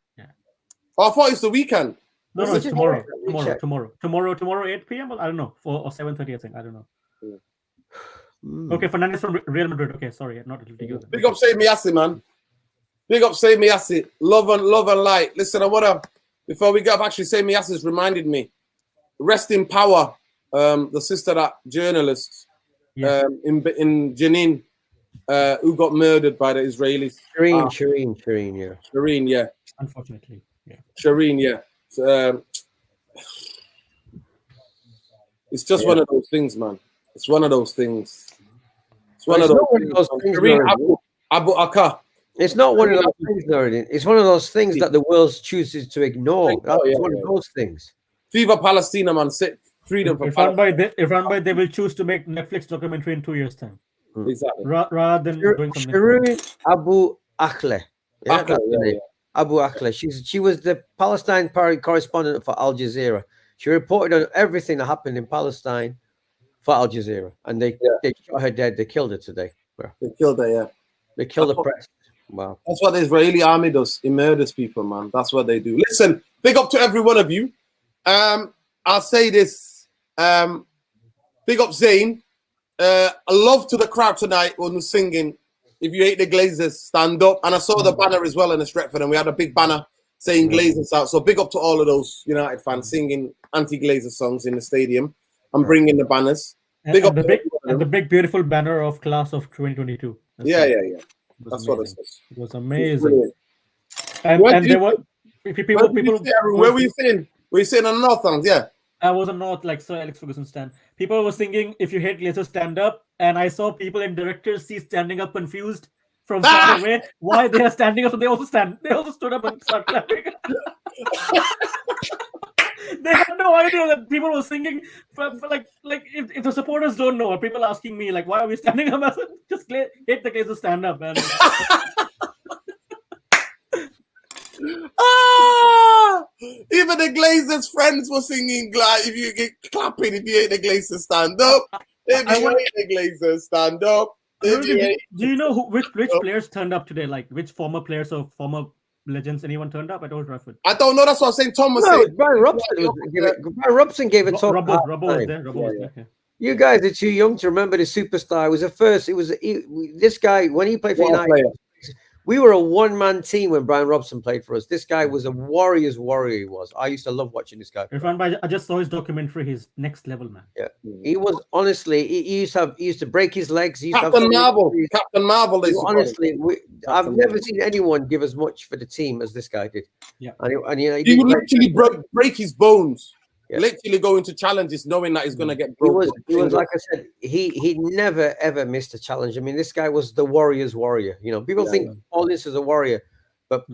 Oh, I thought it's the weekend. No, it's tomorrow. Tomorrow, 8 p.m. I don't know, or 7:30. I think. I don't know. Okay, Fernandez from Real Madrid. Okay, sorry, not you. Big up, Zayn Mayasi, man. Big up, Zayn Mayasi. Love and light. Listen, I wanna before we go, actually, Zayn Mayasi's reminded me. Rest in power. The sister, that journalist in Jenin, who got murdered by the Israelis. Shireen, yeah. Unfortunately, yeah. Shireen, yeah. It's just one of those things, man. It's one of those things. It's one of those things. Shireen Abu Akka. It's not one of those things, Noreen. It's one of those things that the world chooses to ignore. That's one of those things. Viva Palestina, man. Freedom for Palestine. If run by, they will choose to make Netflix documentary in 2 years' time. Exactly. Rather than doing something. Shireen Abu Akleh. Abu Akleh. She was the Palestine correspondent for Al Jazeera. She reported on everything that happened in Palestine for Al Jazeera, and they shot her dead. They killed her today. They killed her, yeah. They killed the press. Wow. That's what the Israeli army does. It murders people, man. That's what they do. Listen, big up to every one of you. I'll say this. Big up Zayn. A love to the crowd tonight when we're singing. If you hate the Glazers, stand up. And I saw the banner as well in the Stretford, and we had a big banner saying Glazers out. So big up to all of those United fans singing anti-Glazer songs in the stadium and bringing the banners. Big up the to big everyone of and the them. big beautiful banner of class of 2022. Yeah. It was That's what it amazing. says. It was It's amazing. brilliant. And Where and did there you- were people. Where were you sitting? Were you sitting on the North? Yeah. I was not like Sir Alex Ferguson stand. People were singing "If You Hate Glazer, Stand Up," and I saw people in director's seat standing up, confused from far away why they are standing up. So they also stood up and started clapping. They had no idea that people were singing. For like if the supporters don't know, or people asking me like, why are we standing up? I said, just hate the Glazer, stand up, man. Even the Glazers' friends were singing. If you get clapping, if you hate the Glazers, stand up. If you hate the Glazers, stand up. Do you know which players turned up today? Like which former players or former legends? Anyone turned up at Old Trafford? I don't know. That's what I'm saying. Tom was No, saying. Brian Robson gave a talk. Robbo was there. Robbo was there. Okay. You guys are too young to remember the superstar. This guy when he played for United. We were a one-man team when Brian Robson played for us. This guy was a warrior. He was. I used to love watching this guy. I just saw his documentary. His next level, man. Yeah, he was honestly. He used to break his legs. Captain Marvel. Honestly, I've never seen anyone give as much for the team as this guy did. Yeah, and he would literally break his bones. Yeah. Literally go into challenges knowing that he's going to get broken. He was like I said, he never ever missed a challenge. I mean, this guy was the warrior's warrior. You know, people think all this is a warrior, but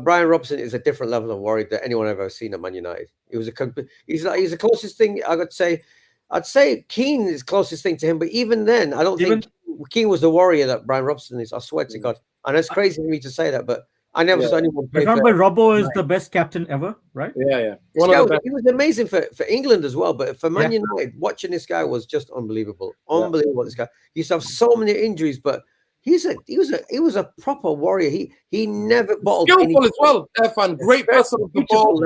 Brian Robson is a different level of warrior than anyone I've ever seen at Man United. He's the closest thing I could say. I'd say Keane is closest thing to him, but even then, I don't think Keane was the warrior that Brian Robson is. I swear to God, and it's crazy for me to say that, but I never saw anyone play. Remember, Robbo is the best captain ever, right? Yeah. He was amazing for England as well, but for Man United, watching this guy was just unbelievable. Unbelievable. This guy he used to have so many injuries, but he was a proper warrior. He never bottled. Skillful as well. Irfan, great passer of the ball.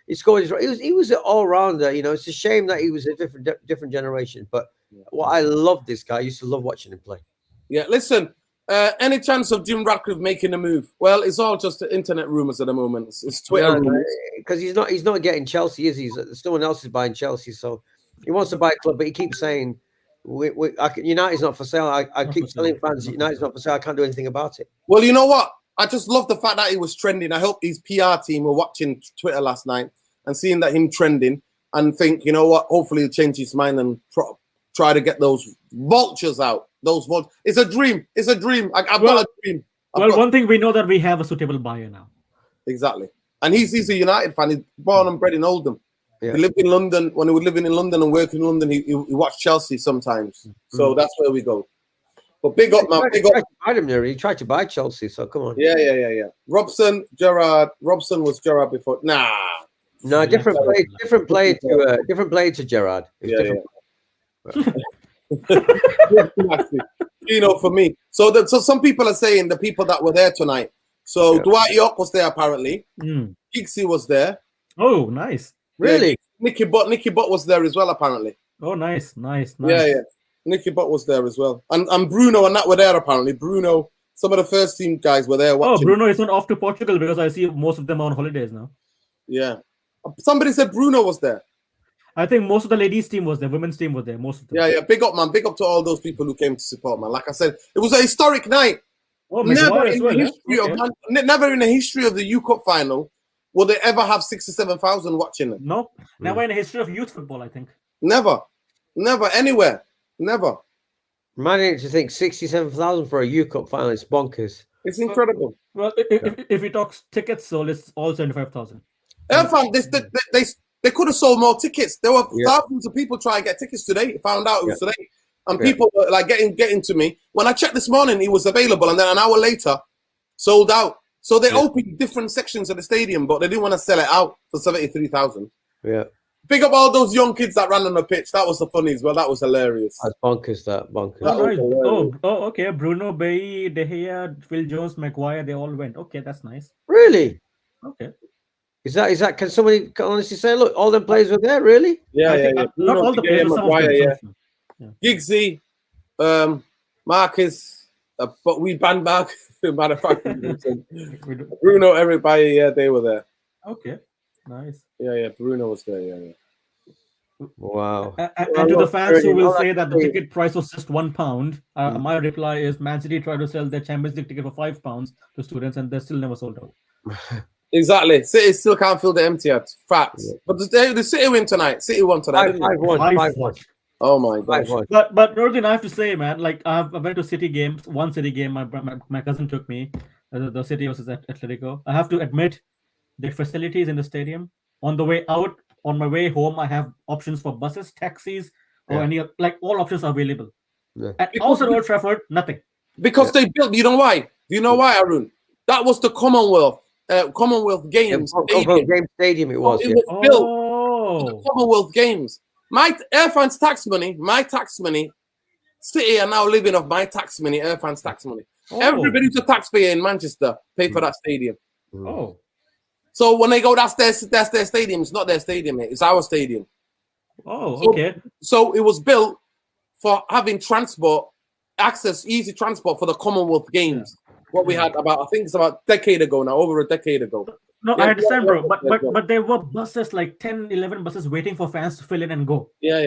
He scored his. He was an all rounder. You know, it's a shame that he was a different generation. But what I love this guy. I used to love watching him play. Yeah, listen. Any chance of Jim Ratcliffe making a move? Well, it's all just internet rumors at the moment. It's Twitter rumors. Because he's not getting Chelsea, is he? Someone else is buying Chelsea, so he wants to buy a club, but he keeps saying United's not for sale. I keep telling fans United's not for sale. I can't do anything about it. Well, you know what? I just love the fact that he was trending. I hope his PR team were watching Twitter last night and seeing that him trending and think, you know what? Hopefully he'll change his mind and try to get those vultures out. It's a dream. It's a dream. I've got a dream. One thing we know that we have a suitable buyer now. Exactly. And he's a United fan. He's born and bred in Oldham. Yeah. He lived in London. When he was living in London and working in London, he watched Chelsea sometimes. So that's where we go. But big up, man. Big up. He tried to buy Chelsea, so come on. Yeah. Robson, Gerrard. Robson was Gerrard before. Nah. No, different player to Gerrard. You know, for me. So some people are saying the people that were there tonight. So Dwight York was there apparently. Giggsy was there. Oh, nice. Really? Yeah, Nicky Butt was there as well apparently. Oh, nice. Yeah. Nicky Butt was there as well. And Bruno and that were there apparently. Bruno, some of the first team guys were there watching. Oh, Bruno is not off to Portugal because I see most of them are on holidays now. Yeah. Somebody said Bruno was there. I think most of the ladies' team was there. Women's team was there. Most of them. Yeah. Big up, man. Big up to all those people who came to support, man. Like I said, it was a historic night. Oh, never in the history of the U Cup final will they ever have 67,000 watching it. No. Never in the history of youth football, I think. Never. Anywhere. Never. Man, to think 67,000 for a U Cup final is bonkers. It's incredible. Well, if we talk tickets sold, it's all 75,000. They could have sold more tickets. There were thousands of people trying to get tickets today. Found out it was today. And people were like getting to me. When I checked this morning, it was available. And then an hour later, sold out. So they opened different sections of the stadium, but they didn't want to sell it out for 73,000. Yeah. Pick up all those young kids that ran on the pitch. That was the funny as well. That was hilarious. That's bonkers. Bonkers. Okay. Bruno, Bailly, De Gea, Phil Jones, Maguire, they all went. Okay, that's nice. Really? Okay. Is that? Can somebody honestly say, look, all them players were there? Really? Yeah. Not all the players. Maguire, Giggsy, Marcus, but we banned back. Matter of fact, Bruno, everybody, they were there. Okay, nice. Yeah, Bruno was there. Yeah. Wow. And to the fans who will say that the ticket price was just £1, my reply is Man City tried to sell their Champions League ticket for £5 to students, and they're still never sold out. Exactly. City still can't fill the empty out. Facts. Yeah. But the City win tonight. City won tonight. 5-1. Oh my gosh. But Nordin, I have to say, man, like I went to City games. One City game, my cousin took me. The City versus Atletico. I have to admit, the facilities in the stadium. On the way out, on my way home, I have options for buses, taxis, or any all options are available. Yeah. And also Old Trafford, nothing. Because they built. You know why? Do you know why, Arun? That was the Commonwealth Games. Game stadium. It was. It was built for the Commonwealth Games. My Airfans tax money, City are now living off my tax money, Airfans tax money. Everybody who's a taxpayer in Manchester pay for that stadium. Oh. So when they go, that's their stadium. It's not their stadium, mate. It's our stadium. Oh, okay. So it was built for having easy transport for the Commonwealth Games. Yeah. What we had I think it's about a decade ago now, over a decade ago. No, I understand, bro. But there were buses, like 10, 11 buses waiting for fans to fill in and go. Yeah.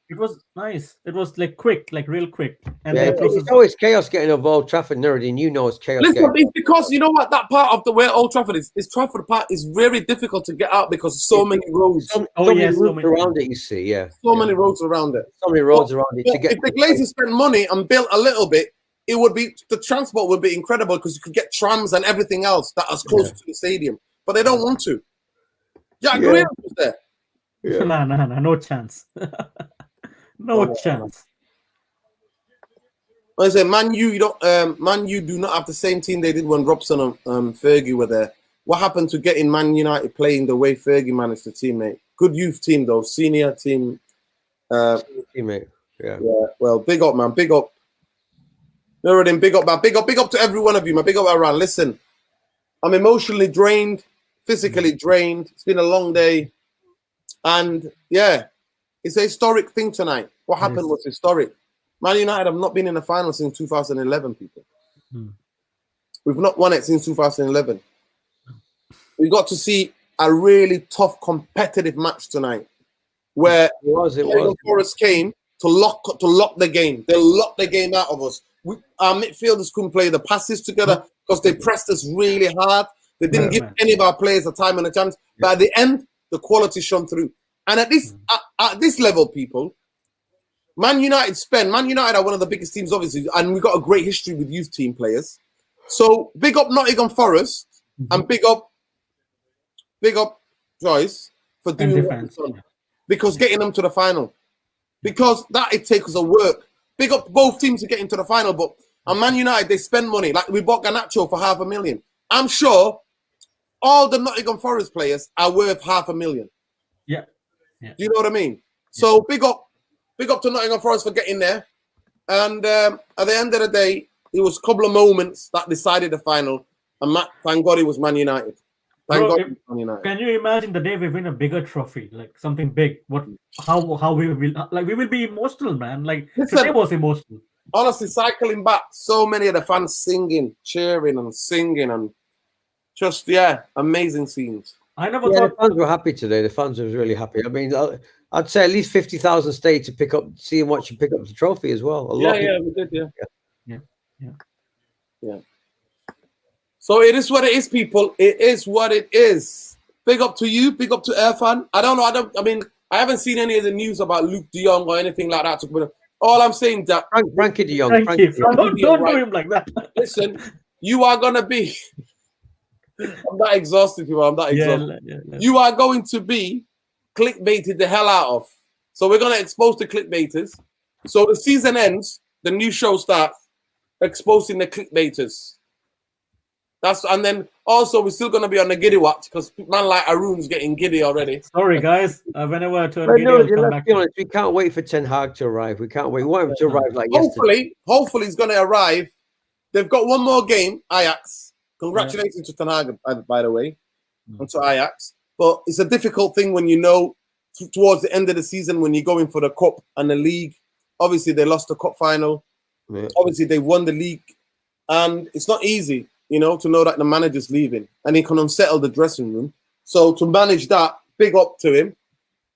It was nice. It was like quick, like real quick. And it's always chaos getting of Old Trafford, Nerdin. You know it's chaos. Listen, it's because you know what, that part of where Old Trafford is Trafford part is very difficult to get out because so many roads. So many roads around it, you see, many roads around it. So many roads around it. If the Glazers spent money and built a little bit, the transport would be incredible because you could get trams and everything else that is close to the stadium. But they don't want to. Yeah, agree with there. Yeah. No chance. No chance. I say, Man U do not have the same team they did when Robson and Fergie were there. What happened to getting Man United playing the way Fergie managed the team, mate? Good youth team though, senior team. Teammate. Yeah. Well, big up, man. Big up. Nuruddin, big up, man. Big up to every one of you, man. Big up, Aran. Listen, I'm emotionally drained, physically drained. It's been a long day. And yeah, it's a historic thing tonight. What happened was historic. Man United have not been in the final since 2011, people. We've not won it since 2011. We got to see a really tough, competitive match tonight, where Forest came to lock the game. They locked the game out of us. Our midfielders couldn't play the passes together because they pressed us really hard. They didn't give any of our players a time and a chance. But at the end, the quality shone through. And at this level, people, Man United are one of the biggest teams, obviously, and we've got a great history with youth team players. So big up Nottingham Forest and big up Joyce for doing what they've done. Because getting them to the final. Because it takes a work. Big up both teams to get into the final, but and Man United, they spend money. Like we bought Garnacho for $500,000. I'm sure all the Nottingham Forest players are worth $500,000. Yeah. Do you know what I mean? So big up to Nottingham Forest for getting there. And at the end of the day, it was a couple of moments that decided the final. And thank God it was Man United. Thank God it was Man United. Can you imagine the day we win a bigger trophy, like something big? How we will we will be emotional, man. Like today was emotional. Honestly, cycling back, so many of the fans singing, cheering, and singing, and just amazing scenes. I never thought the fans were happy today. The fans were really happy. I mean, I'd say at least 50,000 stayed to see and watch you pick up the trophy as well. We did. Yeah. So it is what it is, people. It is what it is. Big up to you. Big up to Irfan. I haven't seen any of the news about Luke de Jong or anything like that. All I'm saying that Frankie de Jong. Don't do him like that. Listen, you are gonna be. I'm not exhausted, people. I'm not exhausted. Yeah. You are going to be clickbaited the hell out of. So we're gonna expose the clickbaiters. So the season ends, the new show starts exposing the clickbaiters. And then also we're still gonna be on the giddy watch because man like Arun's getting giddy already. Sorry guys, whenever I turn giddy, I'll come back. Be honest, we can't wait for Ten Hag to arrive. We can't wait. We want him to arrive like yesterday. Hopefully he's gonna arrive. They've got one more game, Ajax. Congratulations to Ten Hag, by the way, and to Ajax. But it's a difficult thing when you know towards the end of the season when you're going for the cup and the league. Obviously they lost the cup final. Yeah. Obviously they won the league, and it's not easy. To know that the manager's leaving and he can unsettle the dressing room. So to manage that, big up to him.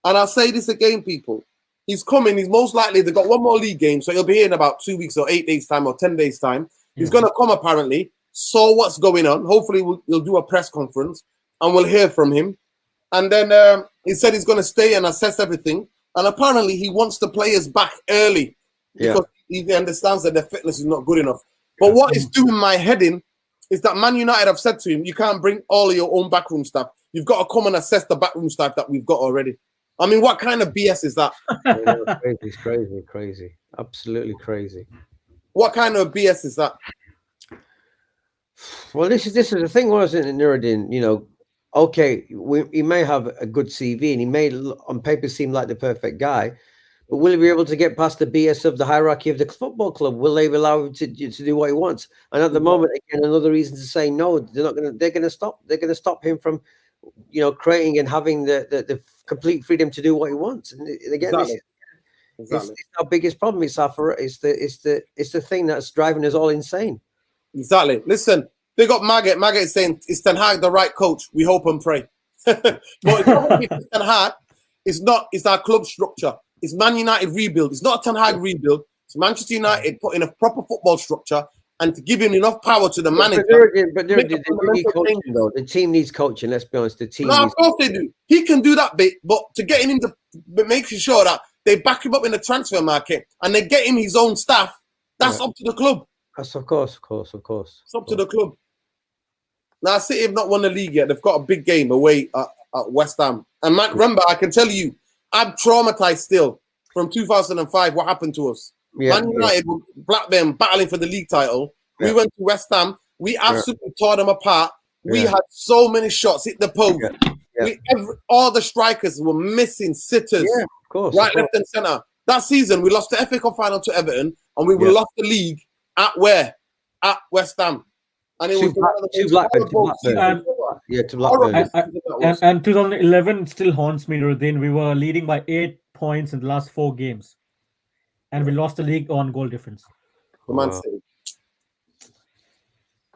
And I'll say this again, people. He's coming. He's most likely, they've got one more league game, so he'll be here in about 2 weeks or 8 days' time or 10 days' time. He's going to come, apparently, saw what's going on. Hopefully, he'll do a press conference, and we'll hear from him. And then he said he's going to stay and assess everything. And apparently, he wants the players back early because he understands that their fitness is not good enough. But what is doing my head in is that Man United have said to him, you can't bring all of your own backroom staff. You've got to come and assess the backroom staff that we've got already. I mean, what kind of BS is that? It's crazy. Absolutely crazy. What kind of BS is that? Well, this is the thing, wasn't it, Nuruddin? You know, okay, he may have a good CV and he may on paper seem like the perfect guy, but will he be able to get past the BS of the hierarchy of the football club? Will they allow him to do what he wants? And at the moment, again, another reason to say no. They're going to stop him from, you know, creating and having the complete freedom to do what he wants. And again, it's our biggest problem. It's the thing that's driving us all insane. Exactly. Listen, big up Maggot. Maggot is saying, is Ten Hag the right coach? We hope and pray. But it's not Ten Hag. It's our club structure. It's Man United rebuild. It's not a Ten Hag rebuild. It's Manchester United putting a proper football structure and to give him enough power to the manager. But they need coaching, though. The team needs coaching. Let's be honest. The team. No, of course they do. He can do that bit, but to get him into making sure that they back him up in the transfer market and they get him his own staff, that's up to the club. That's of course. It's up to the club. Now, City have not won the league yet. They've got a big game away at West Ham. And man, remember, I can tell you, I'm traumatized still from 2005. What happened to us? Man United were Blackburn battling for the league title. We went to West Ham. We absolutely tore them apart. We had so many shots, hit the post. All the strikers were missing sitters. Yeah, of course. Right, left, and centre. That season, we lost the FA Cup final to Everton, and we lost the league at where? At West Ham. And it was to Blackburn. To Blackburn. And 2011 still haunts me, Ruddin. We were leading by 8 points in the last 4 games. And we lost the league on goal difference. But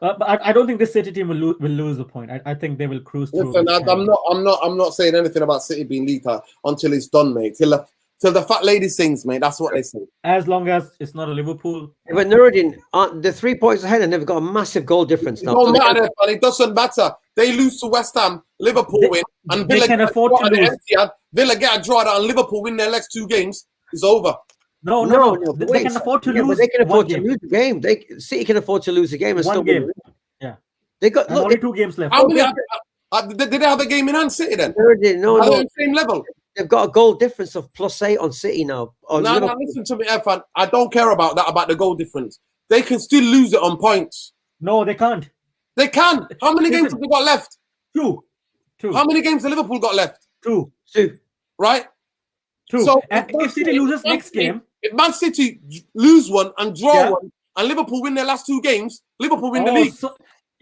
I don't think this City team will lose the point. I think they will cruise through. Listen, I'm not saying anything about City being league until it's done, mate. Till the fat lady sings, mate. That's what they say. As long as it's not a Liverpool. But Nuruddin, the 3 points ahead, and they've got a massive goal difference now. It doesn't matter, man. It doesn't matter. They lose to West Ham, Liverpool win, and Villa can afford to lose. Villa get a draw, and Liverpool win their next 2 games. It's over. No. They can afford to lose. But they can afford to lose the game. City can afford to lose the game and one still game. win. Yeah. They got only 2 games left. Did they have a game in hand, City then? No. Are they on the same level? They've got a goal difference of +8 on City now. No, listen to me, Irfan. I don't care about that, about the goal difference. They can still lose it on points. No, they can't. They can. How many games have they got left? 2. How many games have Liverpool got left? 2. Right? 2. So and if City loses next game... If Man City lose one and draw one, and Liverpool win their last 2 games, Liverpool win the league. So,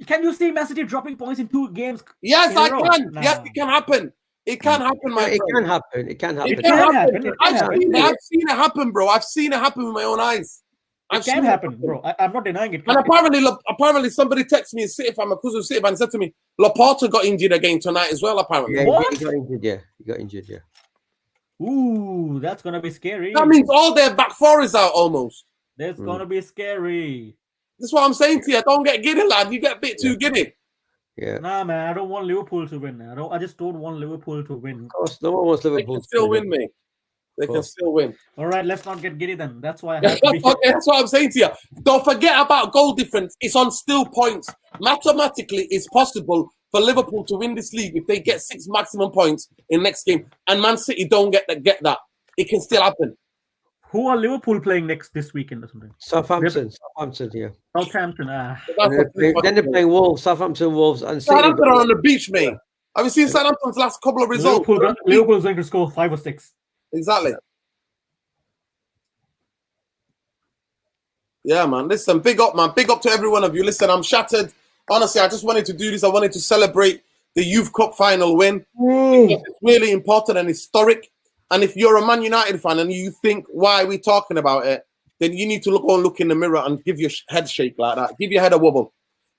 can you see Man City dropping points in 2 games? Yes, I can. Nah. Yes, it can happen. It can happen, my friend. It can happen. It can happen. I've seen it happen, bro. I've seen it happen with my own eyes. It can happen, bro. I'm not denying it. And apparently somebody texted me, a City fan, a cousin City fan, said to me, Laporta got injured again tonight as well, apparently. Yeah, what? He got injured, yeah. Ooh, that's going to be scary. That means all their back 4 is out almost. That's going to be scary. That's what I'm saying to you. Don't get giddy, lad. You get a bit too giddy. Yeah. Nah, man. I don't want Liverpool to win. I just don't want Liverpool to win. Of course, no one wants Liverpool to still win, mate. They can still win. All right, let's not get giddy then. That's why I have to be... That's what I'm saying to you. Don't forget about goal difference. It's on still points. Mathematically, it's possible for Liverpool to win this league if they get 6 maximum points in next game, and Man City don't get that. It can still happen. Who are Liverpool playing this weekend or something? Southampton, yeah. Southampton, Then they're playing Wolves, Southampton, Wolves, and Southampton are on the beach, mate. Have you seen Southampton's last couple of results? Liverpool's going to score 5 or 6. Exactly. Yeah, man. Listen, big up, man. Big up to every one of you. Listen, I'm shattered. Honestly, I just wanted to do this. I wanted to celebrate the Youth Cup final win. It's really important and historic. And if you're a Man United fan and you think, why are we talking about it? Then you need to look in the mirror and give your head shake like that. Give your head a wobble.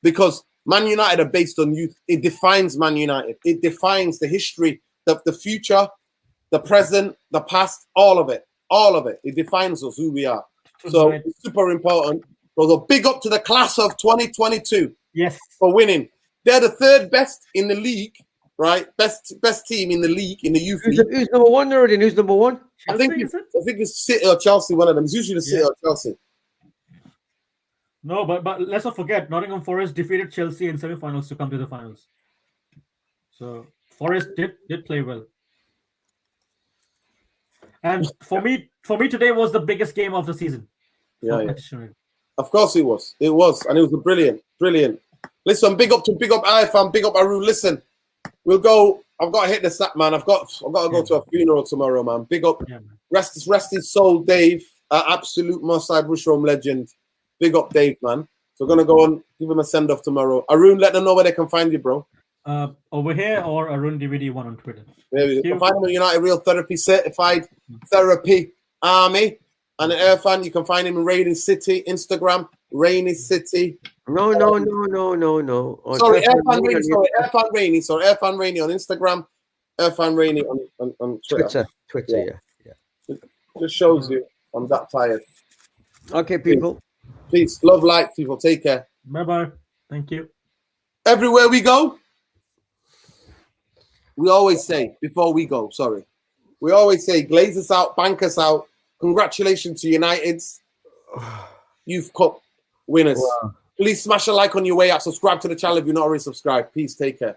Because Man United are based on youth. It defines Man United. It defines the history, the future, the present, the past, all of it. All of it. It defines us, who we are. So it's super important. So big up to the class of 2022. Yes. For winning. They're the third best in the league, right? Best team in the league, in the youth league. Who's number one, Nuruddin? Who's number one? I think it's City or Chelsea, one of them. It's usually the City or Chelsea. No, but let's not forget, Nottingham Forest defeated Chelsea in semi-finals to come to the finals. So Forest did play well. And for me today was the biggest game of the season. Yeah. Of course it was. It was, and it was a brilliant. Listen, big up IFAM, big up Arun. Listen, we'll go. I've got to hit the sack, man. I've got to go to a funeral tomorrow, man. Big up, rest his soul, Dave, absolute Mossad Bushroom legend. Big up, Dave, man. So we're gonna go on, give him a send off tomorrow. Arun, let them know where they can find you, bro. Over here or Arun DVD1 on Twitter. Maybe you can find him at United Real Therapy Certified Therapy Army. And Irfan, you can find him in Rainy City, Instagram, Rainy City. No. Sorry, Irfan Rainy. Sorry, Irfan Rainy on Instagram, Irfan Rainy on Twitter. Twitter, yeah. Just shows you I'm that tired. Okay, people. Peace. Love, light, people. Take care. Bye-bye. Thank you. Everywhere we go, we always say, before we go, we always say, glaze us out, bank us out. Congratulations to United's Youth Cup winners. Wow. Please smash a like on your way out. Subscribe to the channel if you're not already subscribed. Peace. Take care.